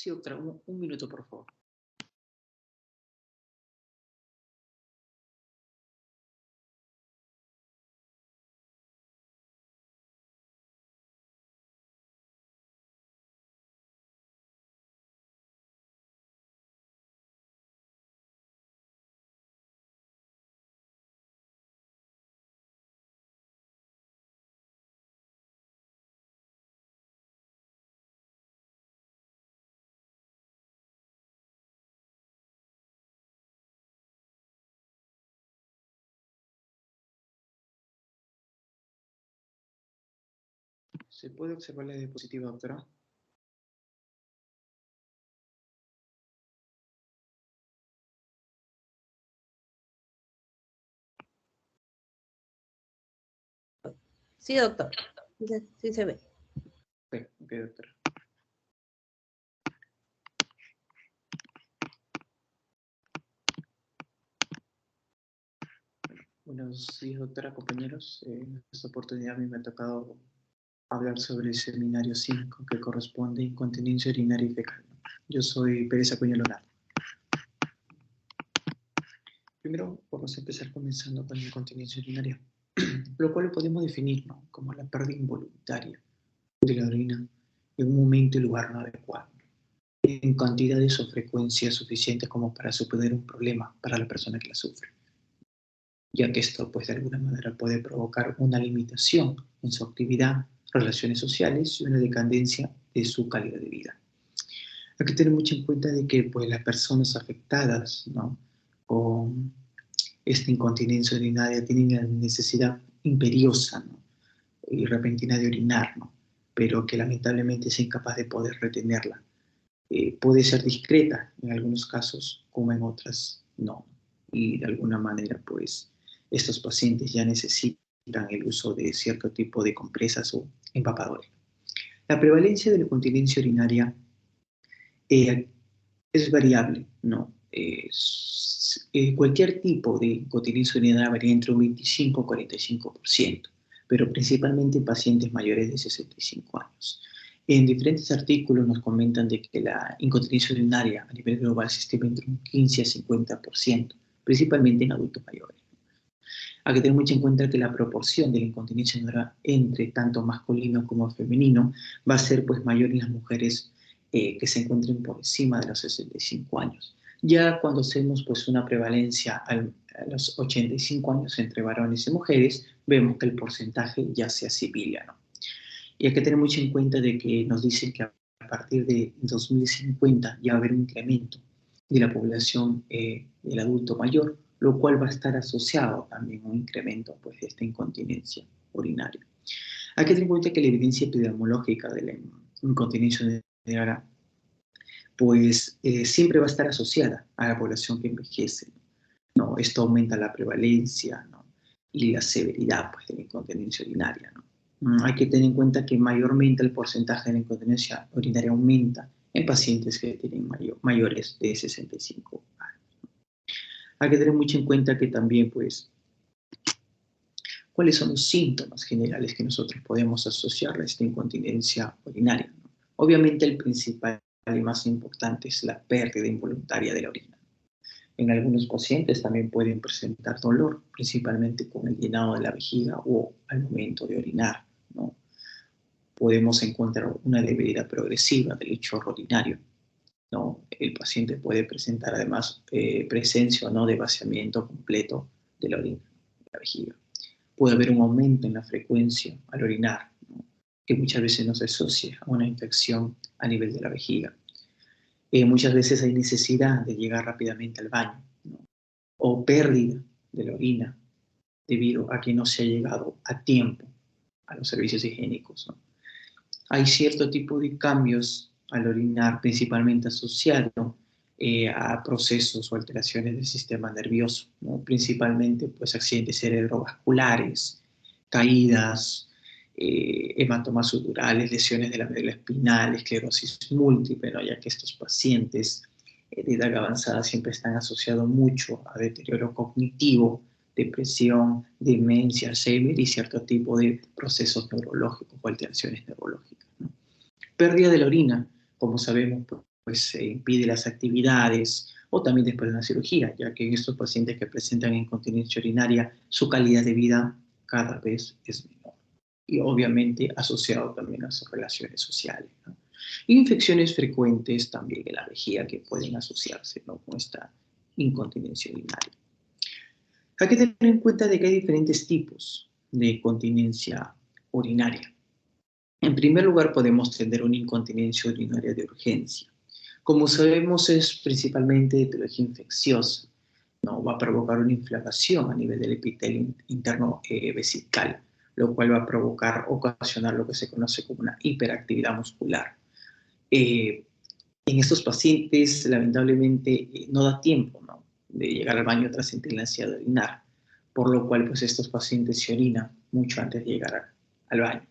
Sí, doctora, un minuto, por favor. ¿Se puede observar la diapositiva, doctora? Sí, doctor. Sí se ve. Ok, doctora. Buenos días, doctora, compañeros. En esta oportunidad a mí me ha tocado hablar sobre el seminario 5 que corresponde a incontinencia urinaria y fecal. Yo soy Pérez Acuña Leonardo. Primero vamos a empezar comenzando con la incontinencia urinaria, lo cual lo podemos definir, ¿no?, como la pérdida involuntaria de la orina en un momento y lugar no adecuado, en cantidades o frecuencias suficientes como para suponer un problema para la persona que la sufre, ya que esto, pues, de alguna manera puede provocar una limitación en su actividad, relaciones sociales y una decadencia de su calidad de vida. Hay que tener mucho en cuenta de que, pues, las personas afectadas, ¿no?, con esta incontinencia urinaria tienen la necesidad imperiosa, ¿no?, y repentina de orinar, ¿no?, pero que lamentablemente es incapaz de poder retenerla. Puede ser discreta en algunos casos, como en otras no. Y de alguna manera, pues, estos pacientes ya necesitan el uso de cierto tipo de compresas o empapadores. La prevalencia de la incontinencia urinaria es variable, ¿no? Cualquier tipo de incontinencia urinaria varía entre un 25 y 45%, pero principalmente en pacientes mayores de 65 años. En diferentes artículos nos comentan de que la incontinencia urinaria a nivel global se estima entre un 15 a 50%, principalmente en adultos mayores. Hay que tener mucho en cuenta que la proporción de la incontinencia urinaria entre tanto masculino como femenino va a ser, pues, mayor en las mujeres que se encuentren por encima de los 65 años. Ya cuando hacemos, pues, una prevalencia a los 85 años entre varones y mujeres, vemos que el porcentaje ya se asimila, ¿no? Y hay que tener mucho en cuenta de que nos dicen que a partir de 2050 ya va a haber un incremento de la población del adulto mayor, lo cual va a estar asociado también a un incremento, pues, de esta incontinencia urinaria. Hay que tener en cuenta que la evidencia epidemiológica de la incontinencia urinaria, pues, siempre va a estar asociada a la población que envejece, ¿no? Esto aumenta la prevalencia, ¿no?, y la severidad, pues, de la incontinencia urinaria, ¿no? Hay que tener en cuenta que mayormente el porcentaje de la incontinencia urinaria aumenta en pacientes que tienen mayores de 65 años. Hay que tener mucho en cuenta que también, pues, cuáles son los síntomas generales que nosotros podemos asociar a esta incontinencia urinaria, ¿no? Obviamente el principal y más importante es la pérdida involuntaria de la orina. En algunos pacientes también pueden presentar dolor, principalmente con el llenado de la vejiga o al momento de orinar, ¿no? Podemos encontrar una debilidad progresiva del chorro urinario, ¿no? El paciente puede presentar además presencia o no de vaciamiento completo de la orina, de la vejiga. Puede haber un aumento en la frecuencia al orinar, ¿no?, que muchas veces nos asocia a una infección a nivel de la vejiga. Muchas veces hay necesidad de llegar rápidamente al baño, ¿no?, o pérdida de la orina debido a que no se ha llegado a tiempo a los servicios higiénicos, ¿no? Hay cierto tipo de cambios al orinar, principalmente asociado a procesos o alteraciones del sistema nervioso, ¿no?, principalmente, pues, accidentes cerebrovasculares, caídas, hematomas sudorales, lesiones de la médula espinal, esclerosis múltiple, ¿no?, ya que estos pacientes de edad avanzada siempre están asociados mucho a deterioro cognitivo, depresión, demencia, Alzheimer y cierto tipo de procesos neurológicos o alteraciones neurológicas, ¿no? Pérdida de la orina, como sabemos, pues se impide las actividades, o también después de una cirugía, ya que en estos pacientes que presentan incontinencia urinaria, su calidad de vida cada vez es menor. Y obviamente asociado también a sus relaciones sociales, ¿no? Infecciones frecuentes también en la vejiga que pueden asociarse, ¿no?, con esta incontinencia urinaria. Hay que tener en cuenta de que hay diferentes tipos de incontinencia urinaria. En primer lugar, podemos tener una incontinencia urinaria de urgencia. Como sabemos, es principalmente de etiología infecciosa, ¿no? Va a provocar una inflamación a nivel del epitelio interno vesical, lo cual va a ocasionar lo que se conoce como una hiperactividad muscular. En estos pacientes, lamentablemente, no da tiempo, ¿no?, de llegar al baño tras sentir la ansiedad de orinar, por lo cual pues, estos pacientes se orinan mucho antes de llegar al baño.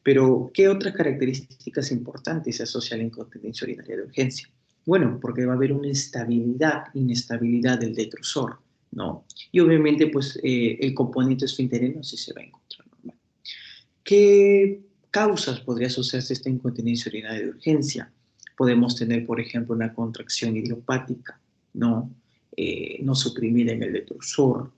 Pero, ¿qué otras características importantes se asocian a la incontinencia urinaria de urgencia? Bueno, porque va a haber una inestabilidad del detrusor, ¿no? Y obviamente, pues, el componente esfinterino sí se va a encontrar normal. ¿Qué causas podría asociarse esta incontinencia urinaria de urgencia? Podemos tener, por ejemplo, una contracción idiopática, ¿no? No suprimida en el detrusor,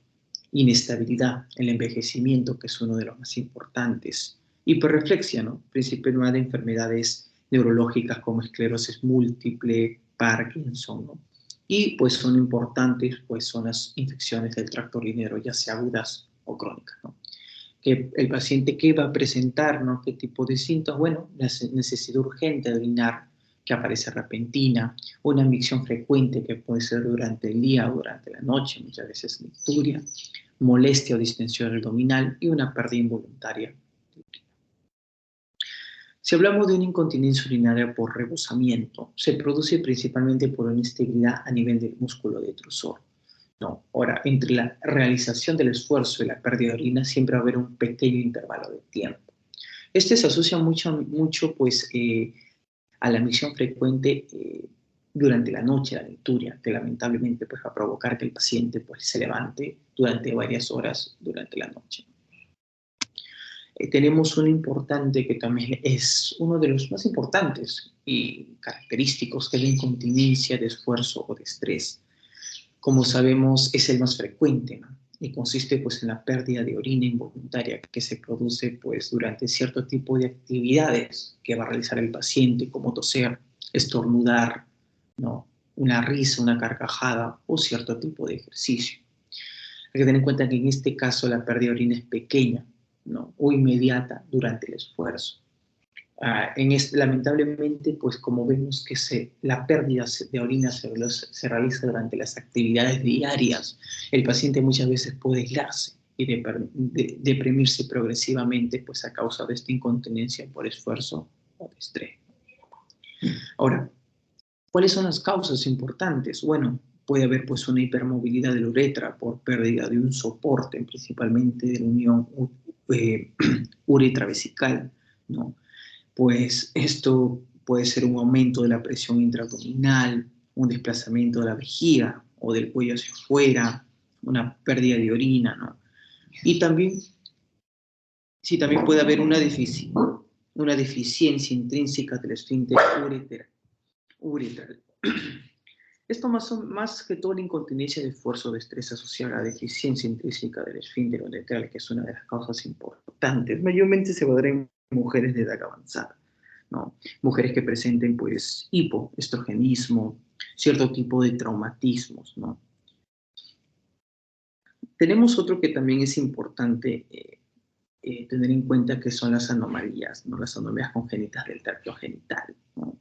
inestabilidad, el envejecimiento, que es uno de los más importantes, hiperreflexia, ¿no?, principalmente de enfermedades neurológicas como esclerosis múltiple, Parkinson, ¿no? Y pues son importantes, pues son las infecciones del tracto urinero, ya sea agudas o crónicas, ¿no? Que el paciente, ¿qué va a presentar, ¿no?, qué tipo de síntomas? Bueno, la necesidad urgente de orinar, que aparece repentina, una micción frecuente que puede ser durante el día o durante la noche, muchas veces nicturia, molestia o distensión abdominal y una pérdida involuntaria. Si hablamos de una incontinencia urinaria por rebosamiento, se produce principalmente por una inestabilidad a nivel del músculo detrusor, ¿no? Ahora, entre la realización del esfuerzo y la pérdida de orina siempre va a haber un pequeño intervalo de tiempo. Este se asocia mucho pues, a la micción frecuente durante la noche, la nicturia, que lamentablemente pues, va a provocar que el paciente pues, se levante durante varias horas durante la noche. Tenemos un importante que también es uno de los más importantes y característicos, que es la incontinencia de esfuerzo o de estrés. Como sabemos, es el más frecuente, ¿no?, y consiste pues, en la pérdida de orina involuntaria que se produce pues, durante cierto tipo de actividades que va a realizar el paciente, como toser, estornudar, ¿no?, una risa, una carcajada o cierto tipo de ejercicio. Hay que tener en cuenta que en este caso la pérdida de orina es pequeña, ¿no?, o inmediata durante el esfuerzo. Lamentablemente, pues como vemos que la pérdida de orina se realiza durante las actividades diarias, el paciente muchas veces puede aislarse y deprimirse progresivamente pues, a causa de esta incontinencia por esfuerzo o de estrés. Ahora, ¿cuáles son las causas importantes? Bueno, puede haber pues, una hipermovilidad de la uretra por pérdida de un soporte, principalmente de la unión uretra-vesical, ¿no? Pues esto puede ser un aumento de la presión intraabdominal, un desplazamiento de la vejiga o del cuello hacia afuera, una pérdida de orina, ¿no? Y también, sí, también puede haber una deficiencia intrínseca del esfínter uretral. Esto más que todo la incontinencia de esfuerzo de estrés asociada a la deficiencia intrínseca del esfínter uretral, que es una de las causas importantes. Mayormente se va a dar en mujeres de edad avanzada, ¿no? Mujeres que presenten pues hipoestrogenismo, cierto tipo de traumatismos, ¿no? Tenemos otro que también es importante tener en cuenta, que son las anomalías, ¿no?, las anomalías congénitas del tracto genital, ¿no?,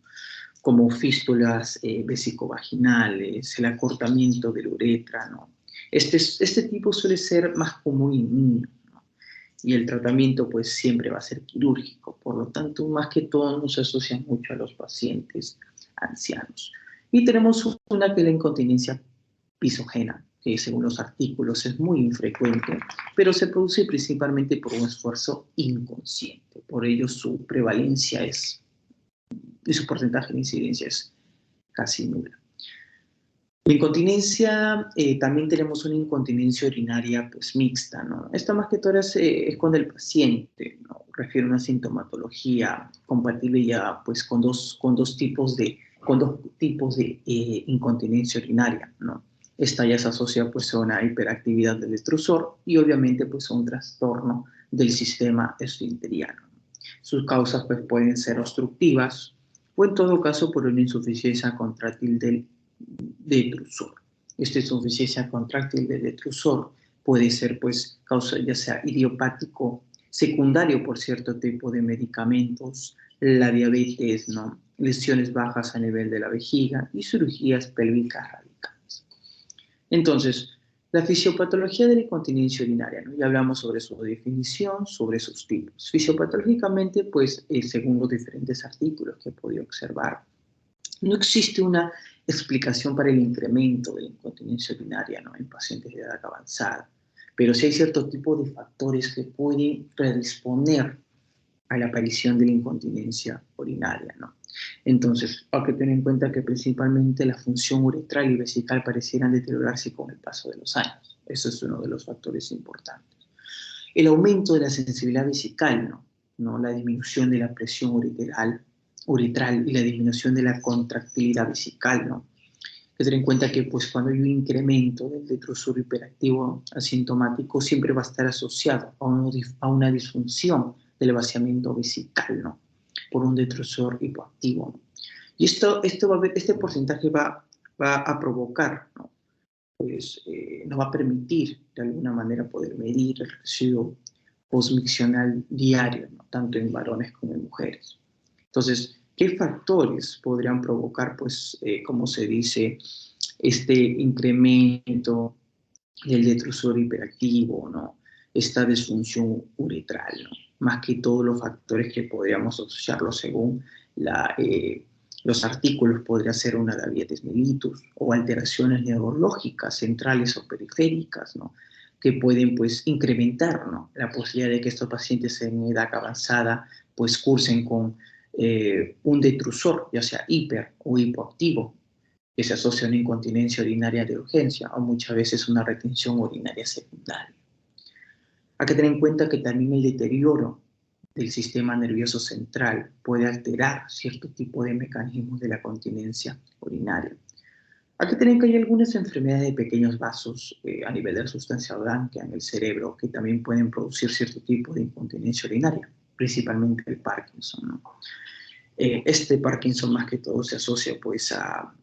como fístulas vesicovaginales, el acortamiento de la uretra, ¿no? Este tipo suele ser más común en niños, ¿no?, y el tratamiento pues siempre va a ser quirúrgico, por lo tanto, más que todo no se asocia mucho a los pacientes ancianos. Y tenemos una que es la incontinencia pisogena, que según los artículos es muy infrecuente, pero se produce principalmente por un esfuerzo inconsciente, por ello su prevalencia y su porcentaje de incidencia es casi nula. La incontinencia, también tenemos una incontinencia urinaria pues, mixta, ¿no? Esta más que todo es cuando el paciente, ¿no?, refiere a una sintomatología compatible ya pues, con dos tipos de con dos tipos de incontinencia urinaria, ¿no? Esta ya se asocia pues a una hiperactividad del detrusor y obviamente pues a un trastorno del sistema esfinteriano. Sus causas pues pueden ser obstructivas o en todo caso por una insuficiencia contráctil del detrusor. Esta insuficiencia contráctil del detrusor puede ser pues causa ya sea idiopático, secundario por cierto tipo de medicamentos, la diabetes, ¿no? Lesiones bajas a nivel de la vejiga y cirugías pélvicas radicales. Entonces, la fisiopatología de la incontinencia urinaria, ¿no? Ya hablamos sobre su definición, sobre sus tipos. Fisiopatológicamente, pues, según los diferentes artículos que he podido observar, no existe una explicación para el incremento de la incontinencia urinaria, ¿no? En pacientes de edad avanzada, pero sí hay cierto tipo de factores que pueden predisponer a la aparición de la incontinencia urinaria, ¿no? Entonces, hay que tener en cuenta que principalmente la función uretral y vesical parecieran deteriorarse con el paso de los años. Eso es uno de los factores importantes. El aumento de la sensibilidad vesical, ¿no? La disminución de la presión uretral y la disminución de la contractilidad vesical, ¿no? Hay que tener en cuenta que pues, cuando hay un incremento del detrusor hiperactivo asintomático, siempre va a estar asociado a una disfunción del vaciamiento vesical, ¿no? Por un detrusor hipoactivo, ¿no? Y este porcentaje va a provocar, ¿no? Pues nos va a permitir de alguna manera poder medir el residuo postmiccional diario, ¿no? Tanto en varones como en mujeres. Entonces, ¿qué factores podrían provocar, pues, como se dice, este incremento del detrusor hiperactivo, ¿no? Esta disfunción uretral, ¿no? Más que todos los factores que podríamos asociarlo según los artículos, podría ser una diabetes mellitus o alteraciones neurológicas centrales o periféricas, ¿no? Que pueden pues incrementar, ¿no? La posibilidad de que estos pacientes en edad avanzada pues cursen con un detrusor, ya sea hiper o hipoactivo, que se asocia a una incontinencia urinaria de urgencia o muchas veces una retención urinaria secundaria. Hay que tener en cuenta que también el deterioro del sistema nervioso central puede alterar cierto tipo de mecanismos de la continencia urinaria. Hay que tener en cuenta que hay algunas enfermedades de pequeños vasos a nivel de la sustancia blanca en el cerebro que también pueden producir cierto tipo de incontinencia urinaria, principalmente el Parkinson, ¿no? Este Parkinson más que todo se asocia pues a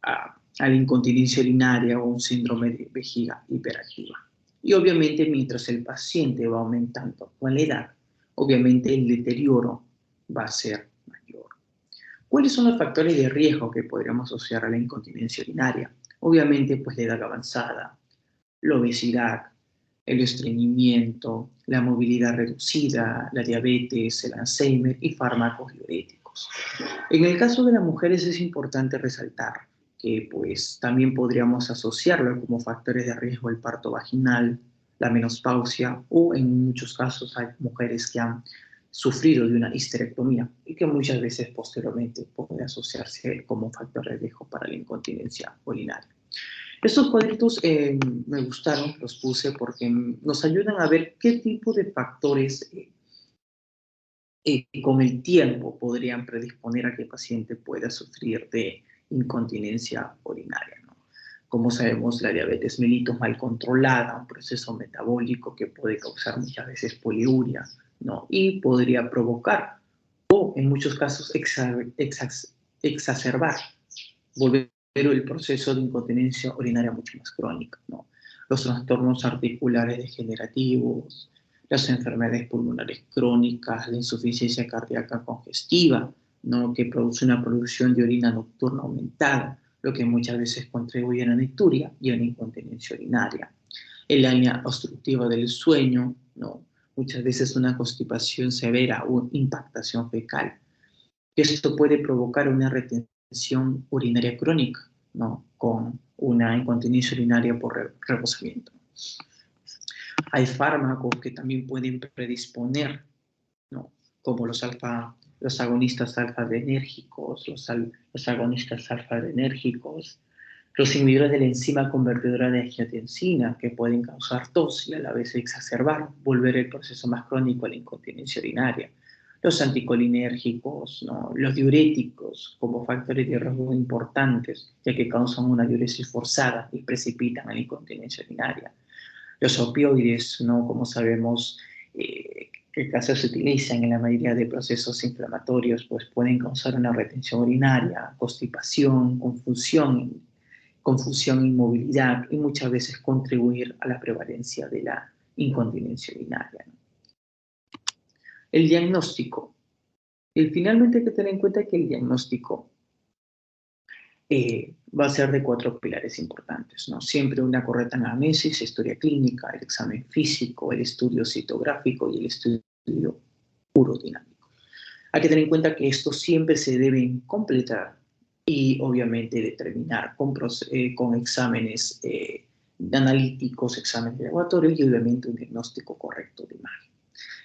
la incontinencia urinaria o un síndrome de vejiga hiperactiva. Y obviamente mientras el paciente va aumentando con la edad, obviamente el deterioro va a ser mayor. ¿Cuáles son los factores de riesgo que podríamos asociar a la incontinencia urinaria? Obviamente pues la edad avanzada, la obesidad, el estreñimiento, la movilidad reducida, la diabetes, el Alzheimer y fármacos diuréticos. En el caso de las mujeres es importante resaltar que pues también podríamos asociarlo como factores de riesgo el parto vaginal, la menopausia o en muchos casos hay mujeres que han sufrido de una histerectomía y que muchas veces posteriormente puede asociarse como factor de riesgo para la incontinencia urinaria. Estos cuadritos me gustaron, los puse porque nos ayudan a ver qué tipo de factores con el tiempo podrían predisponer a que el paciente pueda sufrir de incontinencia urinaria, ¿no? Como sabemos, la diabetes mellitus mal controlada, un proceso metabólico que puede causar muchas veces poliuria, ¿no? Y podría provocar, o en muchos casos exacerbar, volver el proceso de incontinencia urinaria mucho más crónica, ¿no? Los trastornos articulares degenerativos, las enfermedades pulmonares crónicas, la insuficiencia cardíaca congestiva, ¿no? Que produce una producción de orina nocturna aumentada, lo que muchas veces contribuye a una nicturia y a una incontinencia urinaria. El hernia obstructiva del sueño, ¿no? Muchas veces una constipación severa o impactación fecal. Esto puede provocar una retención urinaria crónica, ¿no? Con una incontinencia urinaria por rebosamiento. Hay fármacos que también pueden predisponer, ¿no? Como los agonistas alfa-adrenérgicos, los agonistas alfa-adrenérgicos, los inhibidores de la enzima convertidora de angiotensina que pueden causar tos y a la vez exacerbar, volver el proceso más crónico a la incontinencia urinaria. Los anticolinérgicos, ¿no? Los diuréticos como factores de riesgo importantes, ya que causan una diuresis forzada y precipitan la incontinencia urinaria. Los opioides, ¿no? Como sabemos, que casi se utilizan en la mayoría de procesos inflamatorios, pues pueden causar una retención urinaria, constipación, confusión, inmovilidad y muchas veces contribuir a la prevalencia de la incontinencia urinaria, ¿no? El diagnóstico. Y finalmente hay que tener en cuenta que el diagnóstico va a ser de 4 pilares importantes, ¿no? Siempre una correcta anamnesis, historia clínica, el examen físico, el estudio citográfico y el estudio urodinámico. Hay que tener en cuenta que estos siempre se deben completar y obviamente determinar con exámenes analíticos, exámenes de laboratorio y obviamente un diagnóstico correcto de imagen.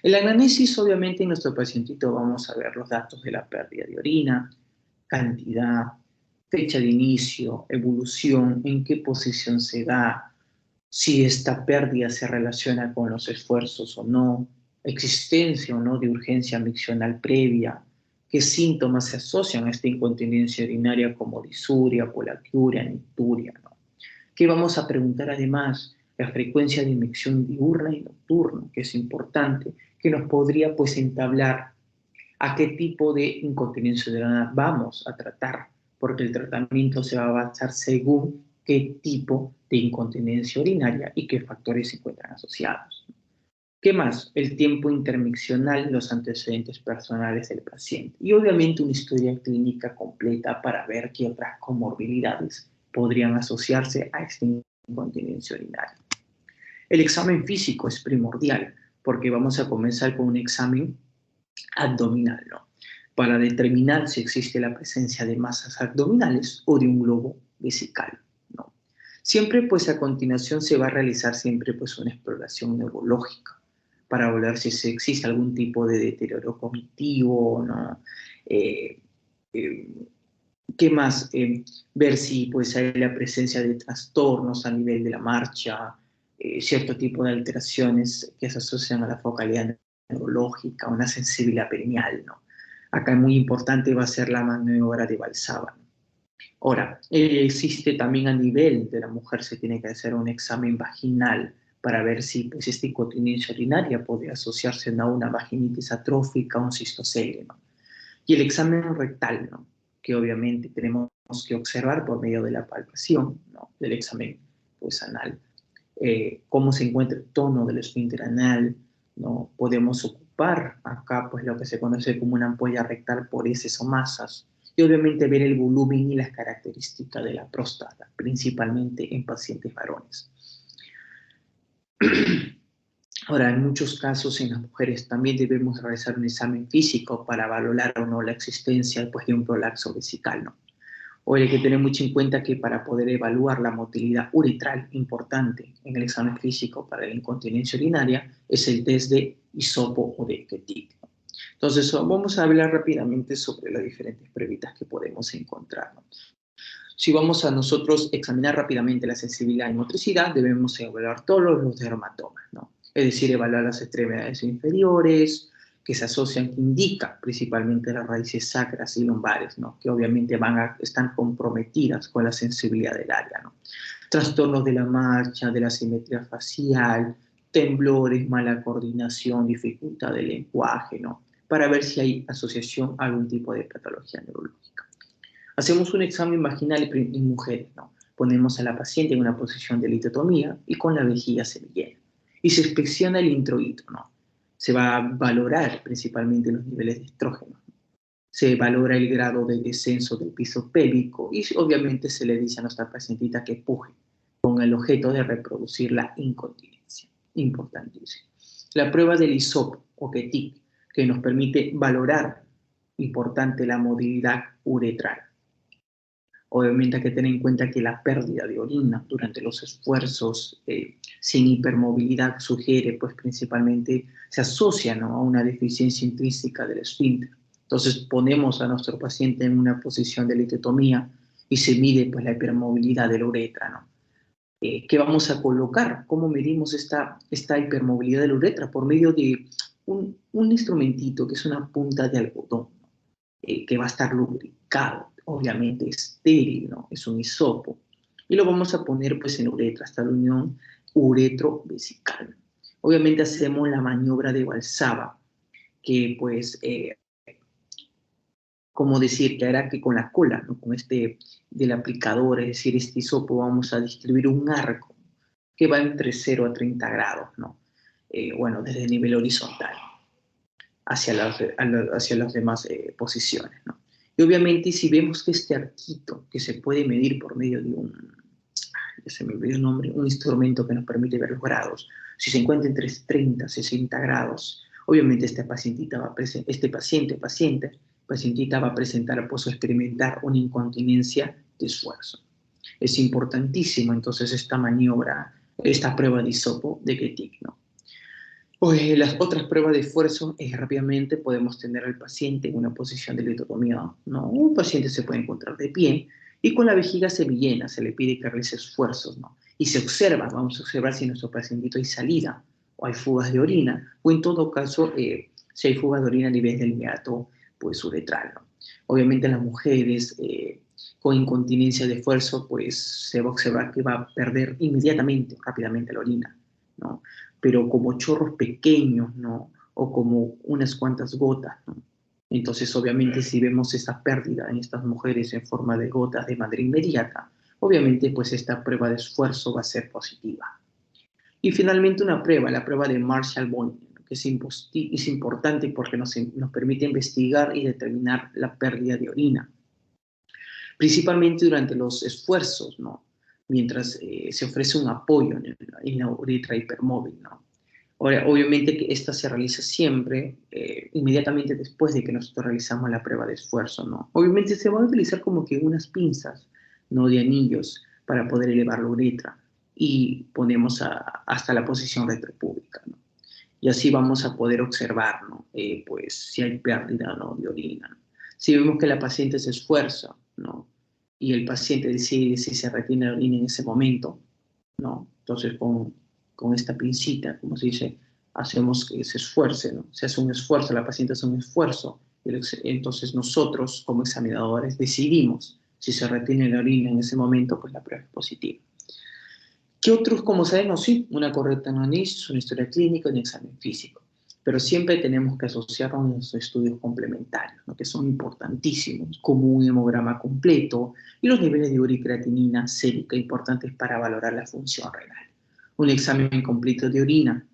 En la anamnesis, obviamente, en nuestro pacientito vamos a ver los datos de la pérdida de orina, cantidad, fecha de inicio, evolución, en qué posición se da, si esta pérdida se relaciona con los esfuerzos o no, existencia o no de urgencia miccional previa, qué síntomas se asocian a esta incontinencia urinaria como disuria, polaquiuria, nicturia, ¿no? ¿Qué vamos a preguntar además? La frecuencia de micción diurna y nocturna, que es importante, que nos podría pues entablar a qué tipo de incontinencia urinaria vamos a tratar, porque el tratamiento se va a basar según qué tipo de incontinencia urinaria y qué factores se encuentran asociados. ¿Qué más? El tiempo intermiccional, los antecedentes personales del paciente y obviamente una historia clínica completa para ver qué otras comorbilidades podrían asociarse a esta incontinencia urinaria. El examen físico es primordial porque vamos a comenzar con un examen abdominal, ¿no? Para determinar si existe la presencia de masas abdominales o de un globo vesical, ¿no? Siempre, pues, a continuación se va a realizar siempre, pues, una exploración neurológica para ver si existe algún tipo de deterioro cognitivo, ¿no? ¿Qué más? Ver si, pues, hay la presencia de trastornos a nivel de la marcha, cierto tipo de alteraciones que se asocian a la focalidad neurológica, una sensibilidad perineal, ¿no? Acá muy importante va a ser la maniobra de Valsalva. Ahora, existe también a nivel de la mujer, se tiene que hacer un examen vaginal para ver si pues, esta incontinencia urinaria puede asociarse a una vaginitis atrófica o un cistocelia, ¿no? Y el examen rectal, ¿no? Que obviamente tenemos que observar por medio de la palpación, ¿no? Del examen pues, anal. Cómo se encuentra el tono del esfínter anal, ¿no? Podemos ocupar acá pues lo que se conoce como una ampolla rectal por heces o masas y obviamente ver el volumen y las características de la próstata, principalmente en pacientes varones. Ahora, en muchos casos en las mujeres también debemos realizar un examen físico para valorar o no la existencia pues, de un prolapso vesical, ¿no? O hay que tener mucho en cuenta que para poder evaluar la motilidad uretral importante en el examen físico para la incontinencia urinaria es el test de hisopo o de Ketik. Entonces, vamos a hablar rápidamente sobre las diferentes pruebas que podemos encontrar, ¿no? Si vamos a nosotros examinar rápidamente la sensibilidad y motricidad, debemos evaluar todos los dermatomas, ¿no? Es decir, evaluar las extremidades inferiores, que se asocian, que indican principalmente las raíces sacras y lumbares, ¿no? Que obviamente están comprometidas con la sensibilidad del área, ¿no? Trastornos de la marcha, de la simetría facial, temblores, mala coordinación, dificultad del lenguaje, ¿no? Para ver si hay asociación a algún tipo de patología neurológica. Hacemos un examen vaginal en mujeres, ¿no? Ponemos a la paciente en una posición de litotomía y con la vejiga semillera. Y se inspecciona el introito, ¿no? Se va a valorar principalmente los niveles de estrógeno. Se valora el grado de descenso del piso pélvico y obviamente se le dice a nuestra pacientita que puje con el objeto de reproducir la incontinencia. Importantísimo. La prueba del hisopo o Ketik, que nos permite valorar, importante, la movilidad uretral. Obviamente hay que tener en cuenta que la pérdida de orina durante los esfuerzos sin hipermovilidad sugiere, pues principalmente se asocia, ¿no? A una deficiencia intrínseca del esfínter. Entonces ponemos a nuestro paciente en una posición de litotomía y se mide pues la hipermovilidad de la uretra, ¿no? ¿Qué vamos a colocar? ¿Cómo medimos esta hipermovilidad de la uretra? Por medio de un un instrumentito que es una punta de algodón, que va a estar lubricado, obviamente estéril, ¿no? Es un hisopo. Y lo vamos a poner pues en la uretra, hasta la unión uretrovesical. Obviamente hacemos la maniobra de Valsalva, que pues, como decir, que hará que con la cola, ¿no? Con este del aplicador, es decir, este hisopo, vamos a distribuir un arco que va entre 0 a 30 grados, ¿no? Bueno, desde el nivel horizontal hacia las demás posiciones, ¿no? Y obviamente si vemos que este arquito, que se puede medir por medio de ya se me olvidó el nombre, un instrumento que nos permite ver los grados, si se encuentra entre 30 a 60 grados, obviamente este pacientita va a presentar pues, o experimentar una incontinencia de esfuerzo. Es importantísimo entonces esta maniobra, esta prueba de hisopo de Gettig, ¿no? Pues las otras pruebas de esfuerzo, rápidamente podemos tener al paciente en una posición de litotomía, ¿no? Un paciente se puede encontrar de pie y con la vejiga semillena se le pide que realice esfuerzos, ¿no? Y se observa, vamos a observar si nuestro pacientito hay salida o hay fugas de orina, o en todo caso, si hay fugas de orina a nivel del meato, pues uretral, ¿no? Obviamente las mujeres con incontinencia de esfuerzo, pues se va a observar que va a perder inmediatamente, rápidamente la orina, ¿no? Pero como chorros pequeños, ¿no? O como unas cuantas gotas, ¿no? Entonces, obviamente, si vemos esa pérdida en estas mujeres en forma de gotas de manera inmediata, obviamente, pues esta prueba de esfuerzo va a ser positiva. Y finalmente la prueba de Marshall-Boyne, que es importante porque nos permite investigar y determinar la pérdida de orina, principalmente durante los esfuerzos, ¿no? Mientras se ofrece un apoyo en la uretra hipermóvil, ¿no? Ahora, obviamente que esta se realiza siempre inmediatamente después de que nosotros realizamos la prueba de esfuerzo, ¿no? Obviamente se van a utilizar como que unas pinzas, ¿no? De anillos para poder elevar la uretra y ponemos hasta la posición retropúbica, ¿no? Y así vamos a poder observar, ¿no? Pues si hay pérdida, ¿no? De orina, ¿no? Si vemos que la paciente se esfuerza, ¿no? Y el paciente decide si se retiene la orina en ese momento, ¿no? Entonces con esta pincita, como se dice, hacemos que se esfuerce, ¿no? Se hace un esfuerzo, la paciente hace un esfuerzo, entonces nosotros como examinadores decidimos si se retiene la orina en ese momento, pues la prueba es positiva. ¿Qué otros, como sabemos? Sí, una correcta anamnesis, una historia clínica, un examen físico. Pero siempre tenemos que asociar a unos estudios complementarios, ¿no? Que son importantísimos, como un hemograma completo y los niveles de uricreatinina sérica importantes para valorar la función renal. Un examen completo de orina,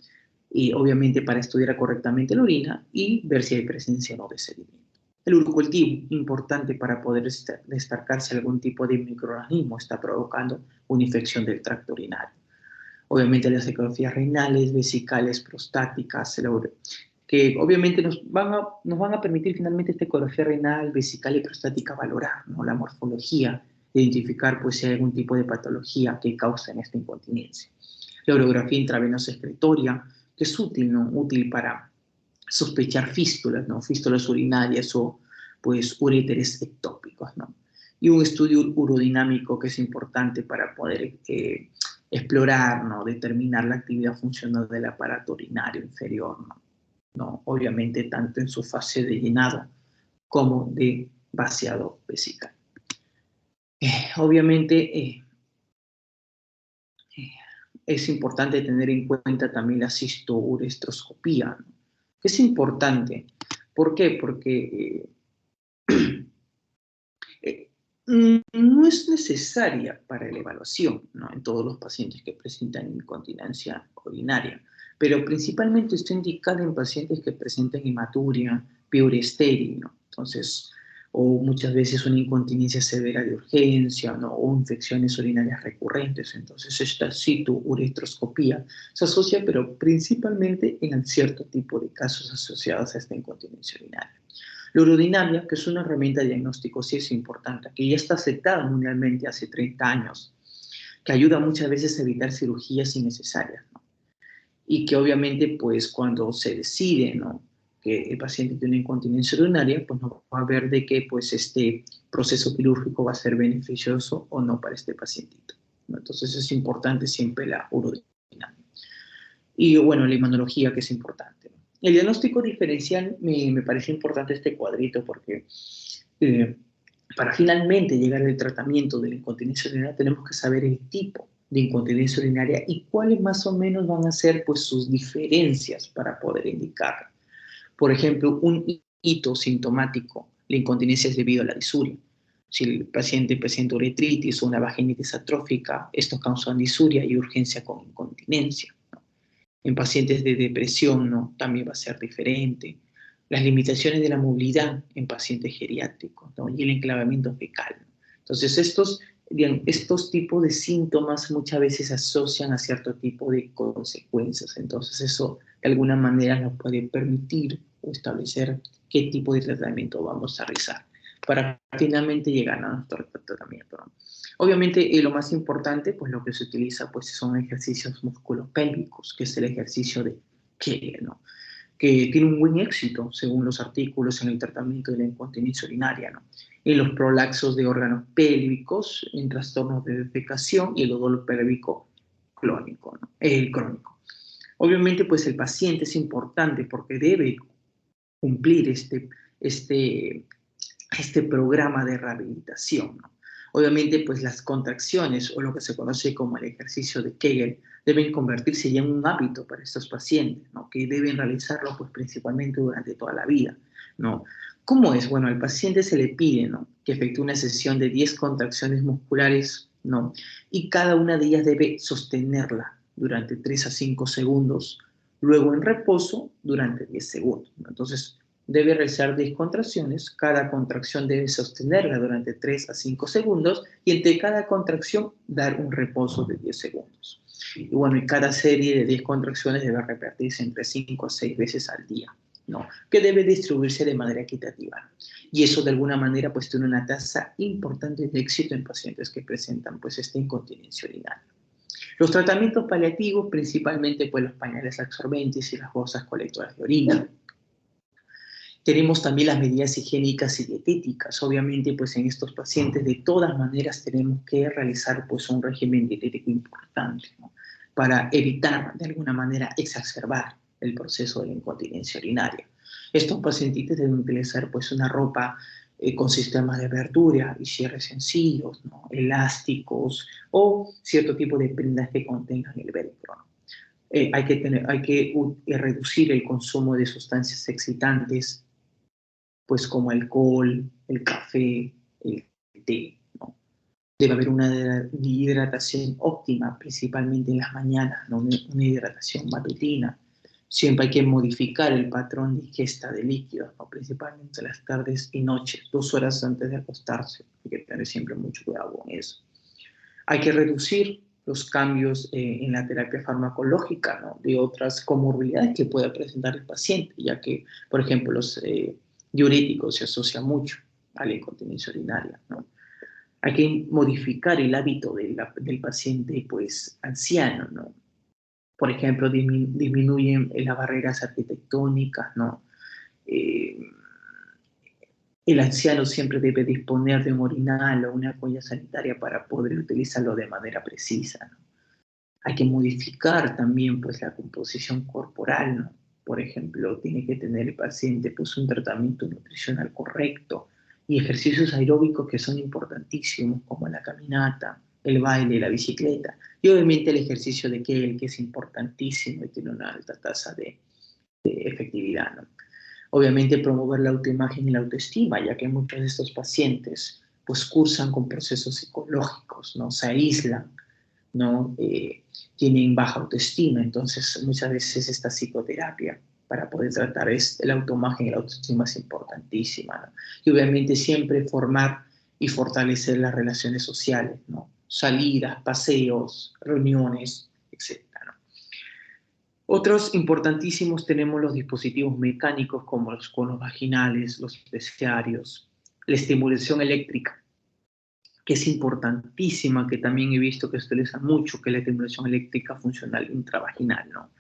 y obviamente para estudiar correctamente la orina y ver si hay presencia o no de sedimento. El urocultivo, importante para poder destacar si algún tipo de microorganismo está provocando una infección del tracto urinario. Obviamente las ecografías renales, vesicales, prostáticas, que obviamente nos van a permitir finalmente esta ecografía renal, vesical y prostática valorar, ¿no? La morfología, identificar pues si hay algún tipo de patología que causa en esta incontinencia. La urografía intravenosa excretoria, que es útil, ¿no? Útil para sospechar fístulas, ¿no? Fístulas urinarias o pues uréteres ectópicos, ¿no? Y un estudio urodinámico que es importante para poder explorar, ¿no? Determinar la actividad funcional del aparato urinario inferior, ¿no? Obviamente tanto en su fase de llenado como de vaciado vesical. Obviamente es importante tener en cuenta también la cistourestroscopía, ¿no? Que es importante. ¿Por qué? Porque no es necesaria para la evaluación, ¿no? En todos los pacientes que presentan incontinencia urinaria, pero principalmente está indicada en pacientes que presentan hematuria, piuria estéril, ¿no? Entonces, o muchas veces una incontinencia severa de urgencia, ¿no? O infecciones urinarias recurrentes. Entonces, esta citourestroscopía se asocia, pero principalmente en cierto tipo de casos asociados a esta incontinencia urinaria. La urodinamia, que es una herramienta de diagnóstico, sí es importante, que ya está aceptada mundialmente hace 30 años, que ayuda muchas veces a evitar cirugías innecesarias, ¿no? Y que obviamente, pues, cuando se decide, ¿no? Que el paciente tiene incontinencia urinaria, pues no va a ver de qué, pues, este proceso quirúrgico va a ser beneficioso o no para este pacientito, ¿no? Entonces es importante siempre la urodinamia. Y bueno, la inmunología, que es importante, ¿no? El diagnóstico diferencial me parece importante este cuadrito porque para finalmente llegar al tratamiento de la incontinencia urinaria tenemos que saber el tipo de incontinencia urinaria y cuáles más o menos van a ser pues, sus diferencias para poder indicarla. Por ejemplo, un hito sintomático, la incontinencia es debido a la disuria. Si el paciente presenta uretritis o una vaginitis atrófica, esto causa disuria y urgencia con incontinencia. En pacientes de depresión, ¿no? También va a ser diferente. Las limitaciones de la movilidad en pacientes geriátricos, ¿no? Y el enclavamiento fecal, ¿no? Entonces, estos tipos de síntomas muchas veces se asocian a cierto tipo de consecuencias. Entonces, eso de alguna manera nos puede permitir establecer qué tipo de tratamiento vamos a realizar para finalmente llegar a nuestro tratamiento, ¿no? Obviamente, lo más importante, pues lo que se utiliza, pues son ejercicios musculopélvicos, que es el ejercicio de Kegel, ¿no? Que tiene un buen éxito, según los artículos, en el tratamiento de la incontinencia urinaria, ¿no? En los prolaxos de órganos pélvicos, en trastornos de defecación y el odor pélvico crónico, ¿no? Crónico. Obviamente, pues el paciente es importante porque debe cumplir este programa de rehabilitación, ¿no? Obviamente, pues las contracciones o lo que se conoce como el ejercicio de Kegel deben convertirse ya en un hábito para estos pacientes, ¿no? Que deben realizarlo pues principalmente durante toda la vida, ¿no? ¿Cómo es? Bueno, al paciente se le pide, ¿no? Que efectúe una sesión de 10 contracciones musculares, ¿no? Y cada una de ellas debe sostenerla durante 3 a 5 segundos, luego en reposo durante 10 segundos, ¿no? Entonces, debe realizar 10 contracciones, cada contracción debe sostenerla durante 3 a 5 segundos y entre cada contracción dar un reposo de 10 segundos. Y bueno, y cada serie de 10 contracciones debe repetirse entre 5 a 6 veces al día, ¿no? Que debe distribuirse de manera equitativa. Y eso de alguna manera pues tiene una tasa importante de éxito en pacientes que presentan pues esta incontinencia urinaria. Los tratamientos paliativos, principalmente pues los pañales absorbentes y las bolsas colectoras de orina. Tenemos también las medidas higiénicas y dietéticas. Obviamente, pues en estos pacientes de todas maneras tenemos que realizar pues un régimen dietético importante, ¿no? Para evitar de alguna manera exacerbar el proceso de la incontinencia urinaria. Estos pacientes deben utilizar pues una ropa con sistemas de abertura y cierre sencillos, ¿no? Elásticos o cierto tipo de prendas que contengan el velcro, ¿no? Hay que reducir el consumo de sustancias excitantes, pues como alcohol, el café, el té, ¿no? Debe haber una hidratación óptima, principalmente en las mañanas, ¿no? Una hidratación matutina. Siempre hay que modificar el patrón de ingesta de líquidos, ¿no? Principalmente en las tardes y noches, 2 horas antes de acostarse. Hay que tener siempre mucho cuidado con eso. Hay que reducir los cambios en la terapia farmacológica, ¿no? De otras comorbilidades que pueda presentar el paciente, ya que, por ejemplo, los diuréticos se asocian mucho a la incontinencia urinaria, ¿no? Hay que modificar el hábito del paciente pues, anciano, ¿no? Por ejemplo, disminuyen las barreras arquitectónicas, ¿no? El anciano siempre debe disponer de un orinal o una colla sanitaria para poder utilizarlo de manera precisa, ¿no? Hay que modificar también pues, la composición corporal, ¿no? Por ejemplo, tiene que tener el paciente pues, un tratamiento nutricional correcto y ejercicios aeróbicos que son importantísimos, como la caminata, el baile, la bicicleta, y obviamente el ejercicio de Kegel, que es importantísimo y tiene una alta tasa de efectividad, ¿no? Obviamente promover la autoimagen y la autoestima, ya que muchos de estos pacientes pues cursan con procesos psicológicos, ¿no? Se aíslan, ¿no? Tienen baja autoestima, entonces muchas veces esta psicoterapia para poder tratar la autoimagen y la autoestima es importantísima, ¿no? Y obviamente siempre formar y fortalecer las relaciones sociales, ¿no? Salidas, paseos, reuniones, etc., ¿no? Otros importantísimos tenemos los dispositivos mecánicos como los conos vaginales, los bestiarios, la estimulación eléctrica, que es importantísima, que también he visto que se utiliza mucho, que es la estimulación eléctrica funcional intravaginal, ¿no?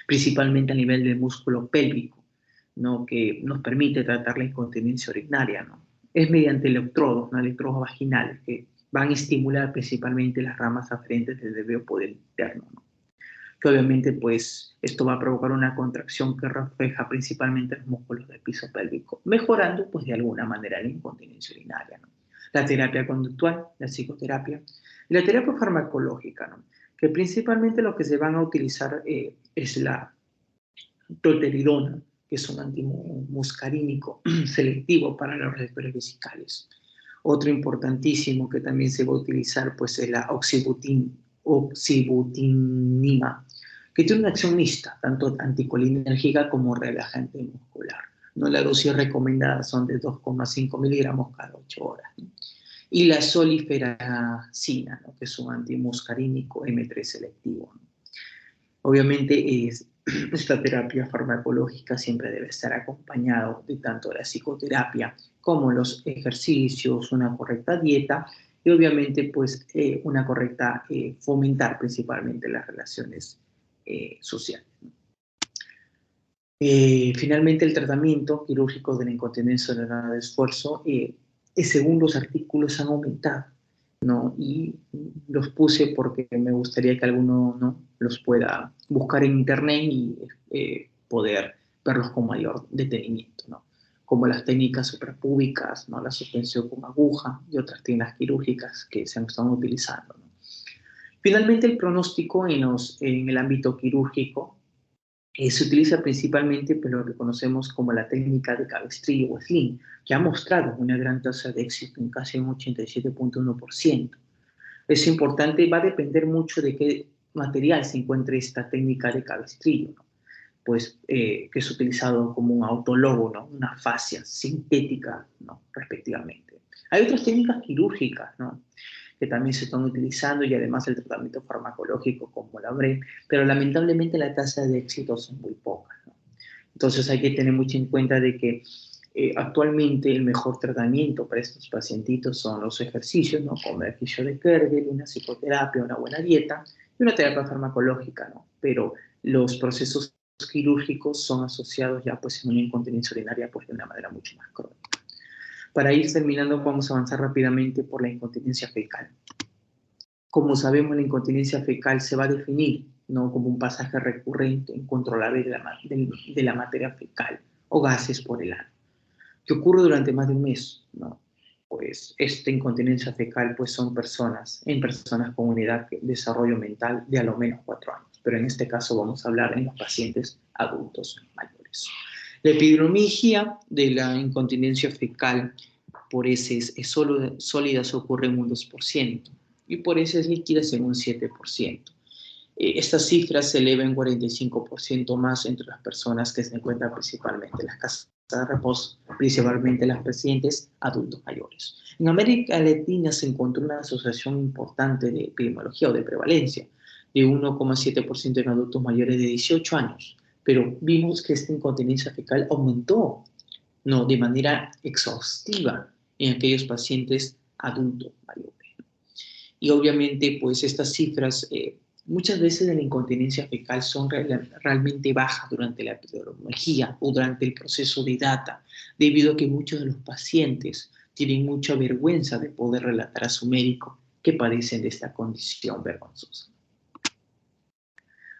Principalmente a nivel del músculo pélvico, ¿no? Que nos permite tratar la incontinencia urinaria, ¿no? Es mediante electrodos, ¿no? Electrodos vaginales, que van a estimular principalmente las ramas aferentes del debido poder interno, ¿no? que obviamente pues esto va a provocar una contracción que refleja principalmente los músculos del piso pélvico, mejorando pues de alguna manera la incontinencia urinaria, ¿no? La terapia conductual, la psicoterapia y la terapia farmacológica, ¿no? Que principalmente lo que se van a utilizar es la dolteridona, que es un antimuscarínico selectivo para los receptores vesicales. Otro importantísimo que también se va a utilizar pues, es la oxibutinima, que tiene una acción mixta, tanto anticolinérgica como relajante muscular, ¿no? La dosis recomendada son de 2,5 miligramos cada 8 horas, ¿no? Y la soliferacina, ¿no? Que es un antimuscarínico M3 selectivo, ¿no? Obviamente esta terapia farmacológica siempre debe estar acompañado de tanto la psicoterapia como los ejercicios, una correcta dieta y obviamente pues una correcta fomentar principalmente las relaciones sociales. Finalmente el tratamiento quirúrgico de la incontinencia urinaria de esfuerzo según los artículos han aumentado, ¿no? Y los puse porque me gustaría que alguno, ¿no?, los pueda buscar en internet y poder verlos con mayor detenimiento, ¿no? Como las técnicas suprapúbicas, ¿no?, la suspensión con aguja y otras técnicas quirúrgicas que se están utilizando, ¿no? Finalmente, el pronóstico en el ámbito quirúrgico se utiliza principalmente por lo que conocemos como la técnica de cabestrillo o sling, que ha mostrado una gran tasa de éxito en casi un 87,1%. Es importante, va a depender mucho de qué material se encuentre esta técnica de cabestrillo, ¿no? Pues que es utilizado como un autólogo, ¿no?, una fascia sintética, ¿no?, respectivamente. Hay otras técnicas quirúrgicas, ¿no?, que también se están utilizando y además el tratamiento farmacológico como la BRE, pero lamentablemente la tasa de éxito son muy pocas, ¿no? Entonces hay que tener mucho en cuenta de que actualmente el mejor tratamiento para estos pacientitos son los ejercicios, ¿no?, como el ejercicio de Kegel, una psicoterapia, una buena dieta y una terapia farmacológica, ¿no? Pero los procesos quirúrgicos son asociados ya pues en una incontinencia urinaria pues de una manera mucho más crónica. Para ir terminando, vamos a avanzar rápidamente por la incontinencia fecal. Como sabemos, la incontinencia fecal se va a definir, ¿no?, como un pasaje recurrente, incontrolable de la materia fecal o gases por el ano, que ocurre durante más de un mes, ¿no? Pues esta incontinencia fecal pues son personas con una edad de desarrollo mental de a lo menos 4 años, pero en este caso vamos a hablar en los pacientes adultos mayores. La epidemiología de la incontinencia fecal por heces sólidas ocurre en un 2% y por heces líquidas en un 7%. Estas cifras se elevan 45% más entre las personas que se encuentran principalmente en las casas de reposo, principalmente las pacientes adultos mayores. En América Latina se encontró una asociación importante de epidemiología o de prevalencia de 1,7% en adultos mayores de 18 años, pero vimos que esta incontinencia fecal aumentó, no, de manera exhaustiva en aquellos pacientes adultos mayores. Y obviamente, pues estas cifras muchas veces de la incontinencia fecal son realmente bajas durante la epidemiología o durante el proceso de data, debido a que muchos de los pacientes tienen mucha vergüenza de poder relatar a su médico que padecen de esta condición vergonzosa.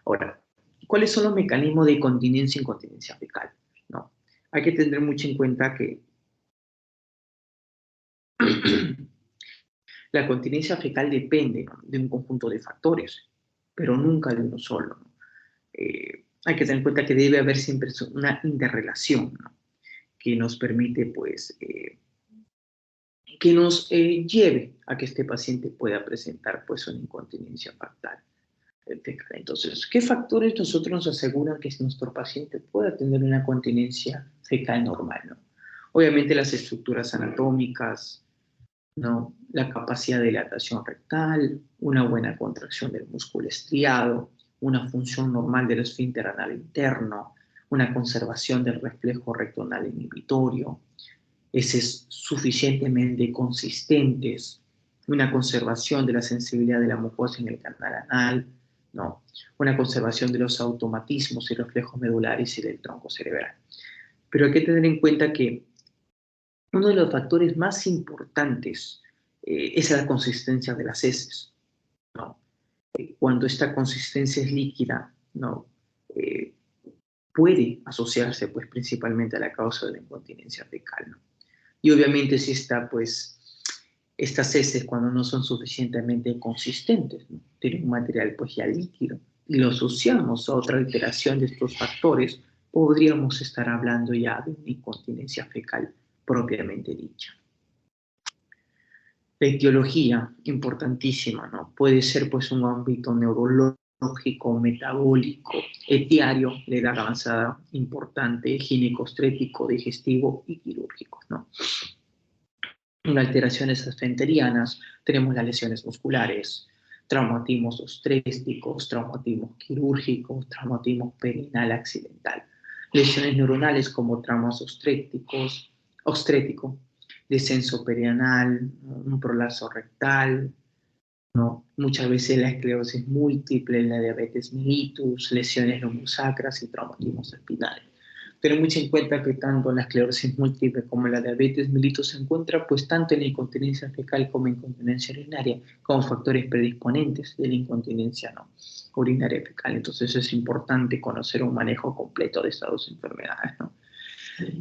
Ahora, ¿cuáles son los mecanismos de continencia e incontinencia fecal? ¿No? Hay que tener mucho en cuenta que la continencia fecal depende, ¿no?, de un conjunto de factores, pero nunca de uno solo, ¿no? Hay que tener en cuenta que debe haber siempre una interrelación, ¿no?, que nos permite, pues, que nos lleve a que este paciente pueda presentar, pues, una incontinencia fecal. Entonces, ¿qué factores nosotros nos aseguran que nuestro paciente pueda tener una continencia fecal normal, ¿no? Obviamente las estructuras anatómicas, ¿no?, la capacidad de dilatación rectal, una buena contracción del músculo estriado, una función normal del esfínter anal interno, una conservación del reflejo rectal inhibitorio, heces suficientemente consistentes, una conservación de la sensibilidad de la mucosa en el canal anal, ¿no?, una conservación de los automatismos y reflejos medulares y del tronco cerebral. Pero hay que tener en cuenta que uno de los factores más importantes es la consistencia de las heces, ¿no? cuando esta consistencia es líquida, ¿no? Puede asociarse pues principalmente a la causa de la incontinencia fecal, ¿no? Y obviamente si está pues estas heces cuando no son suficientemente consistentes, ¿no? Tienen un material pues ya líquido y lo asociamos a otra alteración de estos factores, podríamos estar hablando ya de una incontinencia fecal propiamente dicha. La etiología, importantísima, ¿no? Puede ser pues un ámbito neurológico, metabólico, etiario, de edad avanzada, importante, ginecostrético, digestivo y quirúrgico, ¿no? En alteraciones asfenterianas tenemos las lesiones musculares, traumatismos ostrésticos, traumatismos quirúrgicos, traumatismo perineal accidental, lesiones neuronales como traumas ostrético, descenso perianal, un prolapso rectal, ¿no? Muchas veces la esclerosis múltiple, la diabetes mellitus, lesiones lombosacras y traumatismos espinales. Tener mucho en cuenta que tanto la esclerosis múltiple como la diabetes mellitus se encuentra pues tanto en la incontinencia fecal como en incontinencia urinaria como factores predisponentes de la incontinencia urinaria fecal. Entonces es importante conocer un manejo completo de estas dos enfermedades, ¿no?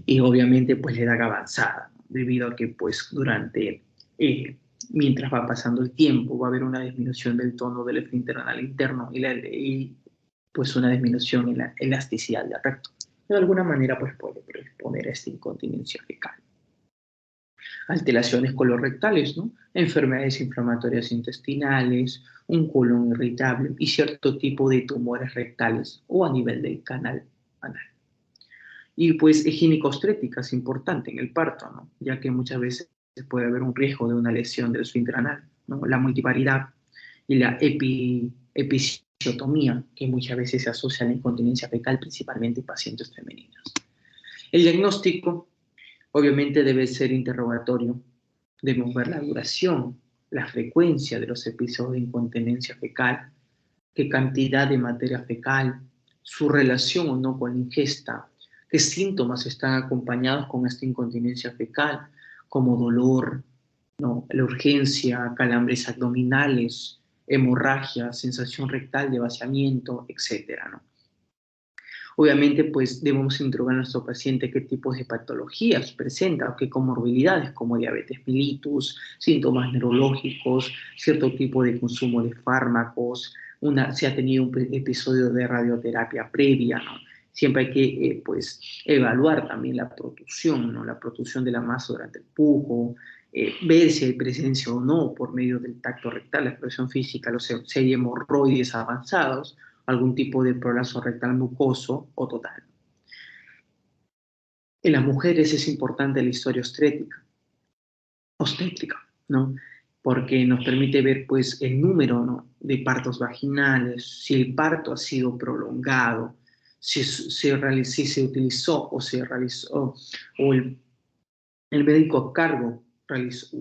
Y obviamente pues la edad avanzada, ¿no? Debido a que pues mientras va pasando el tiempo va a haber una disminución del tono del esfínter anal interno y pues una disminución en la elasticidad del recto. De alguna manera pues puede predisponer a esta incontinencia fecal. Alteraciones colorectales, ¿no? Enfermedades inflamatorias intestinales, un colon irritable y cierto tipo de tumores rectales o a nivel del canal anal. Y pues ginecostrética es importante en el parto, ¿no? Ya que muchas veces puede haber un riesgo de una lesión del esfínter anal, ¿no? La multiparidad y la episiotomía, que muchas veces se asocia a la incontinencia fecal, principalmente en pacientes femeninas. El diagnóstico, obviamente, debe ser interrogatorio. Debemos ver la duración, la frecuencia de los episodios de incontinencia fecal, qué cantidad de materia fecal, su relación o no con la ingesta, qué síntomas están acompañados con esta incontinencia fecal, como dolor, ¿no? La urgencia, calambres abdominales, hemorragia, sensación rectal de vaciamiento, etcétera, ¿no? Obviamente, pues debemos interrogar a nuestro paciente qué tipos de patologías presenta o qué comorbilidades como diabetes mellitus, síntomas neurológicos, cierto tipo de consumo de fármacos, si ha tenido un episodio de radioterapia previa, ¿no? Siempre hay que pues, evaluar también la protusión, ¿no? La protusión de la masa durante el pujo, ver si hay presencia o no por medio del tacto rectal, la expresión física, si hay hemorroides avanzados, algún tipo de prolapso rectal mucoso o total. En las mujeres es importante la historia obstétrica, ¿no? Porque nos permite ver pues, el número, ¿no? de partos vaginales, si el parto ha sido prolongado, si se utilizó o se realizó, o el médico a cargo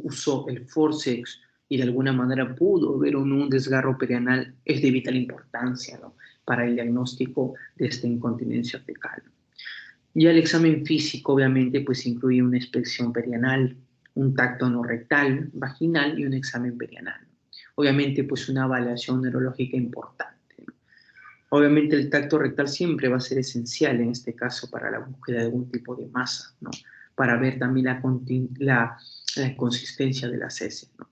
usó el forceps y de alguna manera pudo ver un desgarro perianal, es de vital importancia, ¿no? Para el diagnóstico de esta incontinencia fecal. Ya el examen físico obviamente pues incluye una inspección perianal, un tacto no rectal, vaginal y un examen perianal. Obviamente pues una evaluación neurológica importante, ¿no? Obviamente el tacto rectal siempre va a ser esencial en este caso para la búsqueda de algún tipo de masa, ¿no? Para ver también la consistencia de las heces, ¿no?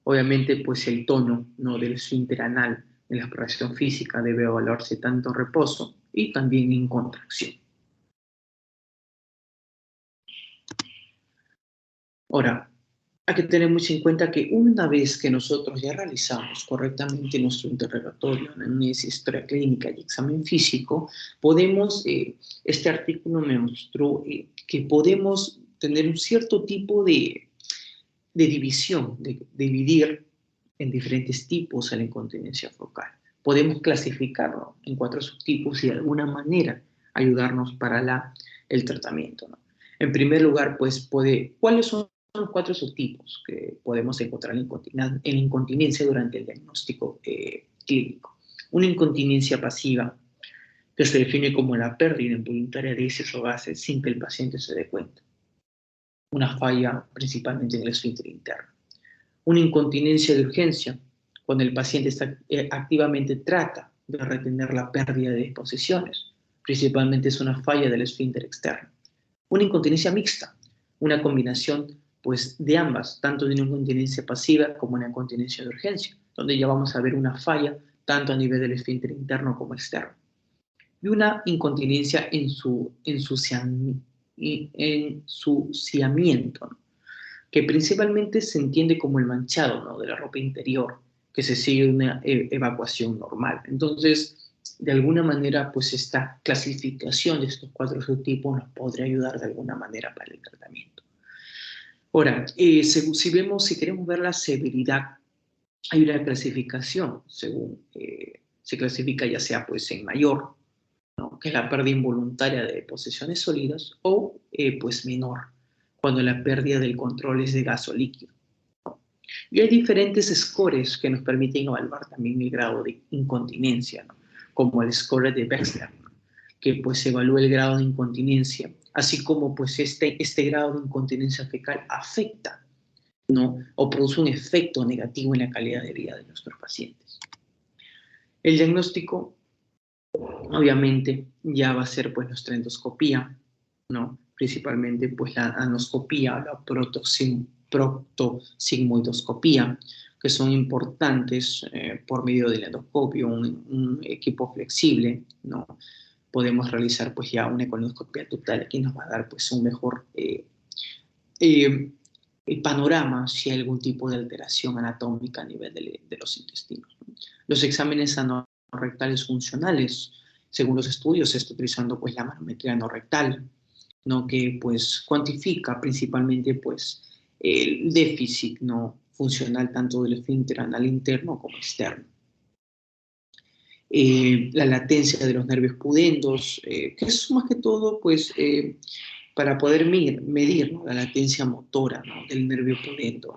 Obviamente pues el tono, ¿no? del esfínter anal en la exploración física debe evaluarse tanto en reposo y también en contracción. Ahora, hay que tener mucho en cuenta que una vez que nosotros ya realizamos correctamente nuestro interrogatorio, anamnesis, historia clínica y examen físico, podemos, este artículo me mostró que podemos tener un cierto tipo de división, de dividir en diferentes tipos a la incontinencia fecal. Podemos clasificarlo en 4 subtipos y de alguna manera ayudarnos para el tratamiento, ¿no? En primer lugar, pues, ¿cuáles son los 4 subtipos que podemos encontrar en incontinencia durante el diagnóstico clínico? Una incontinencia pasiva, que se define como la pérdida involuntaria de heces o gases sin que el paciente se dé cuenta. Una falla principalmente en el esfínter interno. Una incontinencia de urgencia, cuando el paciente activamente trata de retener la pérdida de disposiciones. Principalmente es una falla del esfínter externo. Una incontinencia mixta, una combinación pues, de ambas, tanto de una incontinencia pasiva como una incontinencia de urgencia, donde ya vamos a ver una falla tanto a nivel del esfínter interno como externo. Y una incontinencia ensuciamiento, ¿no? Que principalmente se entiende como el manchado, ¿no?, de la ropa interior, que se sigue una evacuación normal. Entonces, de alguna manera, pues esta clasificación de estos 4 subtipos nos podría ayudar de alguna manera para el tratamiento. Ahora, si queremos ver la severidad, hay una clasificación, según se clasifica ya sea pues en mayor, ¿no?, que es la pérdida involuntaria de deposiciones sólidas, o pues menor, cuando la pérdida del control es de gas o líquido. Y hay diferentes scores que nos permiten evaluar también el grado de incontinencia, ¿no?, como el score de Wechsler, que pues evalúa el grado de incontinencia, así como pues este grado de incontinencia fecal afecta, ¿no?, o produce un efecto negativo en la calidad de vida de nuestros pacientes. El diagnóstico, obviamente, ya va a ser pues nuestra endoscopía, ¿no?, principalmente pues la anoscopía, la proctosigmoidoscopía, que son importantes por medio del endoscopio, un equipo flexible, ¿no? Podemos realizar pues ya una colonoscopia total que nos va a dar pues un mejor panorama si hay algún tipo de alteración anatómica a nivel de los intestinos, ¿no? Los exámenes anorrectales funcionales, según los estudios, se está utilizando pues la manometría anorrectal, ¿no?, que pues cuantifica principalmente pues el déficit, ¿no?, funcional tanto del esfínter anal interno como externo. La latencia de los nervios pudendos, que es más que todo pues para poder medir, ¿no?, la latencia motora, ¿no?, del nervio pudendo, ¿no?,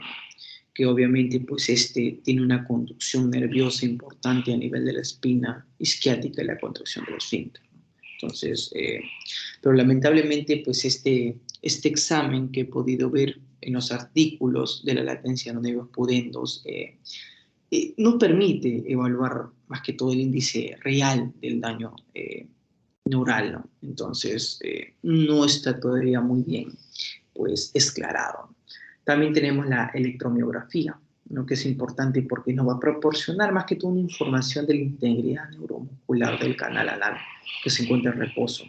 que obviamente pues tiene una conducción nerviosa importante a nivel de la espina isquiática y la contracción del esfínter, ¿no? Entonces, pero lamentablemente pues este examen que he podido ver en los artículos de la latencia de los nervios pudendos no permite evaluar más que todo el índice real del daño neural, ¿no? Entonces, no está todavía muy bien pues esclarado. También tenemos la electromiografía, ¿no?, que es importante porque nos va a proporcionar más que todo una información de la integridad neuromuscular del canal anal que se encuentra en reposo.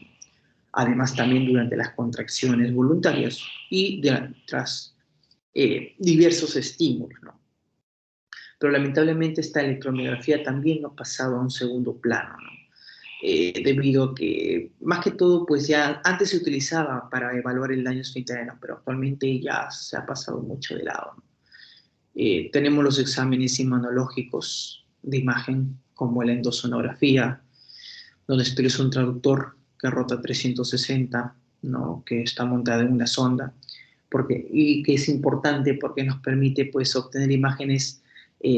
Además, también durante las contracciones voluntarias y tras diversos estímulos, ¿no? Pero lamentablemente esta electromiografía también ha pasado a un segundo plano, ¿no? Debido a que, más que todo, pues ya antes se utilizaba para evaluar el daño esfínterico, pero actualmente ya se ha pasado mucho de lado, ¿no? Tenemos los exámenes inmunológicos de imagen, como la endosonografía, donde se utiliza un traductor que rota 360, ¿no?, que está montada en una sonda, y que es importante porque nos permite pues obtener imágenes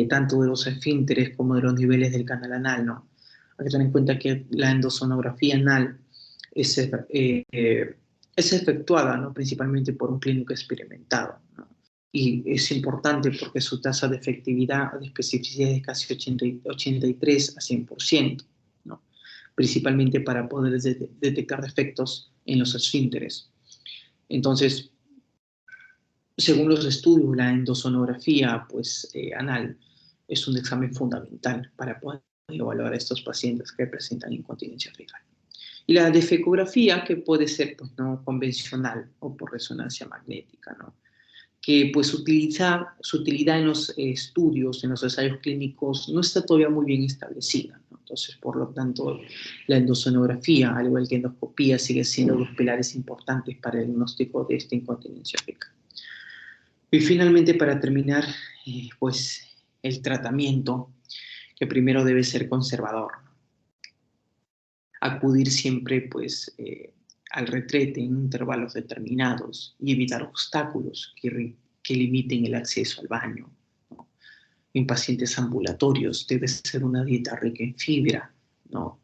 tanto de los esfínteres como de los niveles del canal anal, ¿no? Hay que tener en cuenta que la endosonografía anal es efectuada, ¿no?, principalmente por un clínico experimentado, ¿no? Y es importante porque su tasa de efectividad, de especificidad es casi 83 a 100%, ¿no?, principalmente para poder detectar defectos en los esfínteres. Entonces, según los estudios, la endosonografía pues, anal es un examen fundamental para poder evaluar a estos pacientes que presentan incontinencia fecal. Y la defecografía, que puede ser pues, no convencional o por resonancia magnética, ¿no?, que pues su utilidad en los estudios, en los ensayos clínicos, no está todavía muy bien establecida, ¿no? Entonces, por lo tanto, la endosonografía, al igual que endoscopía, sigue siendo dos pilares importantes para el diagnóstico de esta incontinencia fecal. Y finalmente, para terminar, pues el tratamiento, que primero debe ser conservador. Acudir siempre pues al retrete en intervalos determinados y evitar obstáculos que limiten el acceso al baño, ¿no? En pacientes ambulatorios debe ser una dieta rica en fibra, ¿no?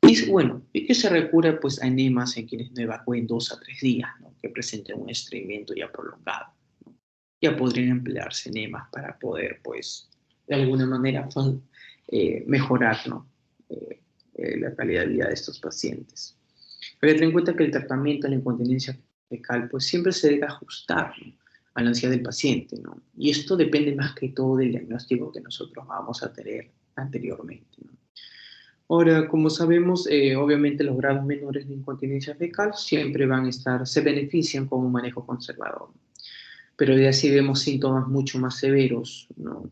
Y bueno, y que se recurra pues a enemas en quienes no evacúen 2 a 3 días, ¿no?, que presenten un estreñimiento ya prolongado, ¿no? Ya podrían emplearse enemas para poder pues de alguna manera mejorar, ¿no? La calidad de vida de estos pacientes. Pero ten en cuenta que el tratamiento de la incontinencia fecal pues siempre se debe ajustar, ¿no?, a la ansiedad del paciente, ¿no? Y esto depende más que todo del diagnóstico que nosotros vamos a tener anteriormente, ¿no? Ahora, como sabemos, obviamente los grados menores de incontinencia fecal siempre van a estar, se benefician con un manejo conservador, pero ya si vemos síntomas mucho más severos, ¿no?,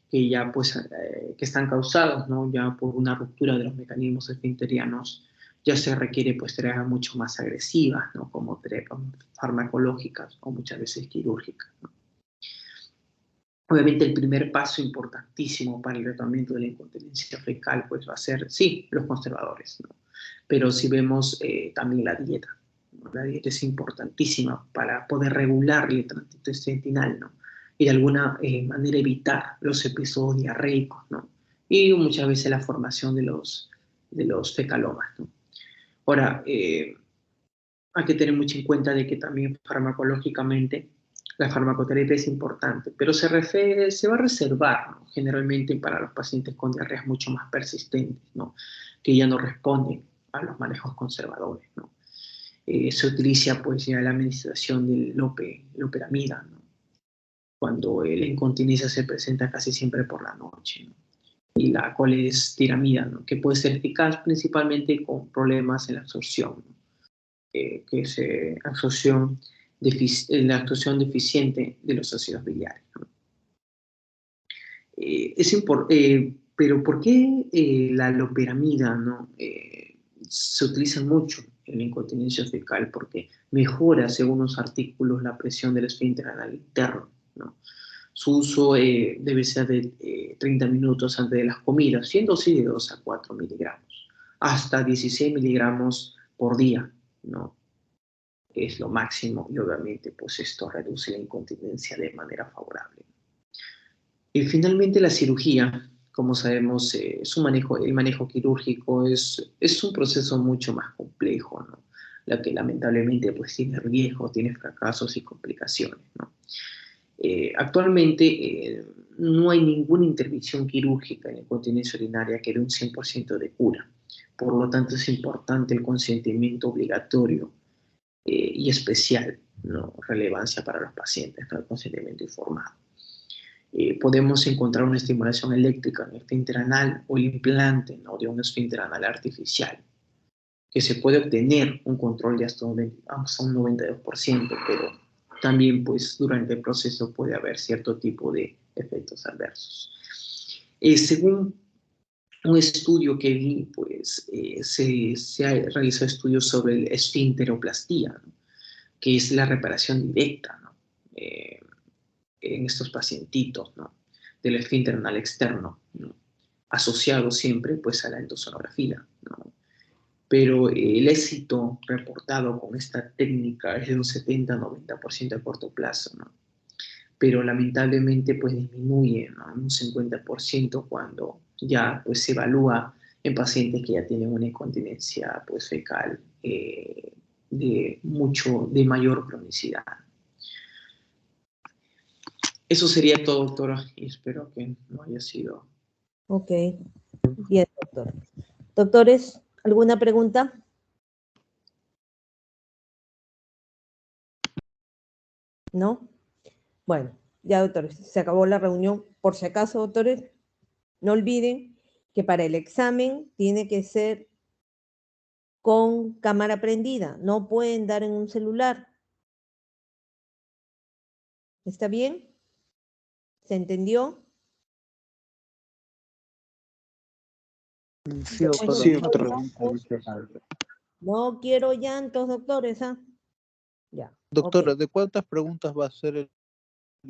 que ya pues que están causados, ¿no?, ya por una ruptura de los mecanismos esfinterianos, ya se requiere pues terapias mucho más agresivas, ¿no?, como terapias farmacológicas o muchas veces quirúrgicas, ¿no? Obviamente el primer paso importantísimo para el tratamiento de la incontinencia fecal pues va a ser, sí, los conservadores, ¿no? Pero si vemos también la dieta, ¿no? La dieta es importantísima para poder regular el tránsito intestinal, ¿no?, y de alguna manera evitar los episodios diarreicos, ¿no?, y muchas veces la formación de los fecalomas, ¿no? Ahora, hay que tener mucho en cuenta de que también farmacológicamente la farmacoterapia es importante, pero se va a reservar, ¿no?, generalmente para los pacientes con diarreas mucho más persistentes, ¿no?, que ya no responden a los manejos conservadores, ¿no? Se utiliza pues ya la administración del loperamida, ¿no?, cuando la incontinencia se presenta casi siempre por la noche, ¿no? Y la colestiramida, ¿no?, que puede ser eficaz principalmente con problemas en la absorción, ¿no?, que es la actuación deficiente de los ácidos biliares, ¿no? Pero ¿por qué la loperamida, ¿no?, se utiliza mucho en la incontinencia fecal? Porque mejora, según los artículos, la presión del esfínter anal interno, ¿no? Su uso debe ser de 30 minutos antes de las comidas, siendo así de 2 a 4 miligramos, hasta 16 miligramos por día, ¿no? Es lo máximo y obviamente pues esto reduce la incontinencia de manera favorable. Y finalmente la cirugía, como sabemos, el manejo quirúrgico es un proceso mucho más complejo, ¿no?, la que lamentablemente pues tiene riesgos, tiene fracasos y complicaciones, ¿no? Actualmente no hay ninguna intervención quirúrgica en la incontinencia urinaria que dé un 100% de cura. Por lo tanto, es importante el consentimiento obligatorio y especial, ¿no?, relevancia para los pacientes, ¿no?, el consentimiento informado. Podemos encontrar una estimulación eléctrica en el esfínter anal o el implante, ¿no?, de un esfínter anal artificial, que se puede obtener un control de hasta un 92%, pero también pues durante el proceso puede haber cierto tipo de efectos adversos. Según un estudio que vi, pues se ha realizado estudios sobre el esfinteroplastía, ¿no?, que es la reparación directa, ¿no?, en estos pacientitos, ¿no?, del esfínter anal externo, ¿no?, asociado siempre pues a la endosonografía, ¿no? Pero el éxito reportado con esta técnica es de un 70-90% a corto plazo, ¿no? Pero lamentablemente pues disminuye, ¿no?, en un 50% cuando ya pues se evalúa en pacientes que ya tienen una incontinencia pues fecal de mayor cronicidad. Eso sería todo, doctora, y espero que no haya sido. Ok, bien, doctor. Doctores, ¿alguna pregunta? ¿No? Bueno, ya, doctores, se acabó la reunión. Por si acaso, doctores, no olviden que para el examen tiene que ser con cámara prendida, no pueden dar en un celular. ¿Está bien? ¿Se entendió? Sí, doctora, Sí, una pregunta adicional. No quiero llantos, doctores, ¿ah? Ya, Doctora, ok. ¿de cuántas preguntas va a ser el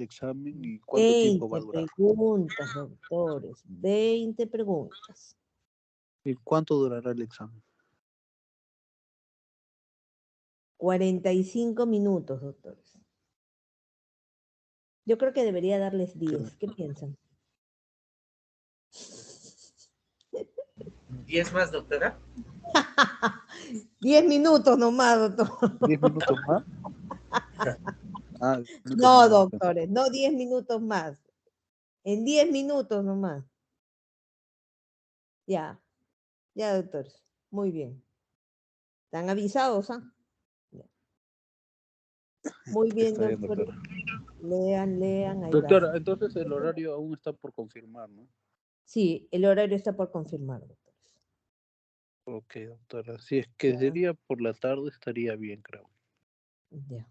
examen y cuánto tiempo va a 20 durar? preguntas, doctores, 20 preguntas. ¿Y cuánto durará el examen? 45 minutos, doctores. Yo creo que debería darles 10. ¿Qué piensan? ¿10 más, doctora? 10 minutos nomás, doctor. ¿10 minutos más? Ah, minutos No, más. doctores, no 10 minutos más. En 10 minutos nomás. Ya, ya, doctores. Muy bien. ¿Están avisados, ah? Ya. Muy bien, Está bien, doctores. doctora. Lean, ahí va. Doctora, entonces el horario aún está por confirmar, ¿no? Sí, el horario está por confirmar, doctores. Ok, doctora. Si es que Ya. sería por la tarde, estaría bien, creo. Ya.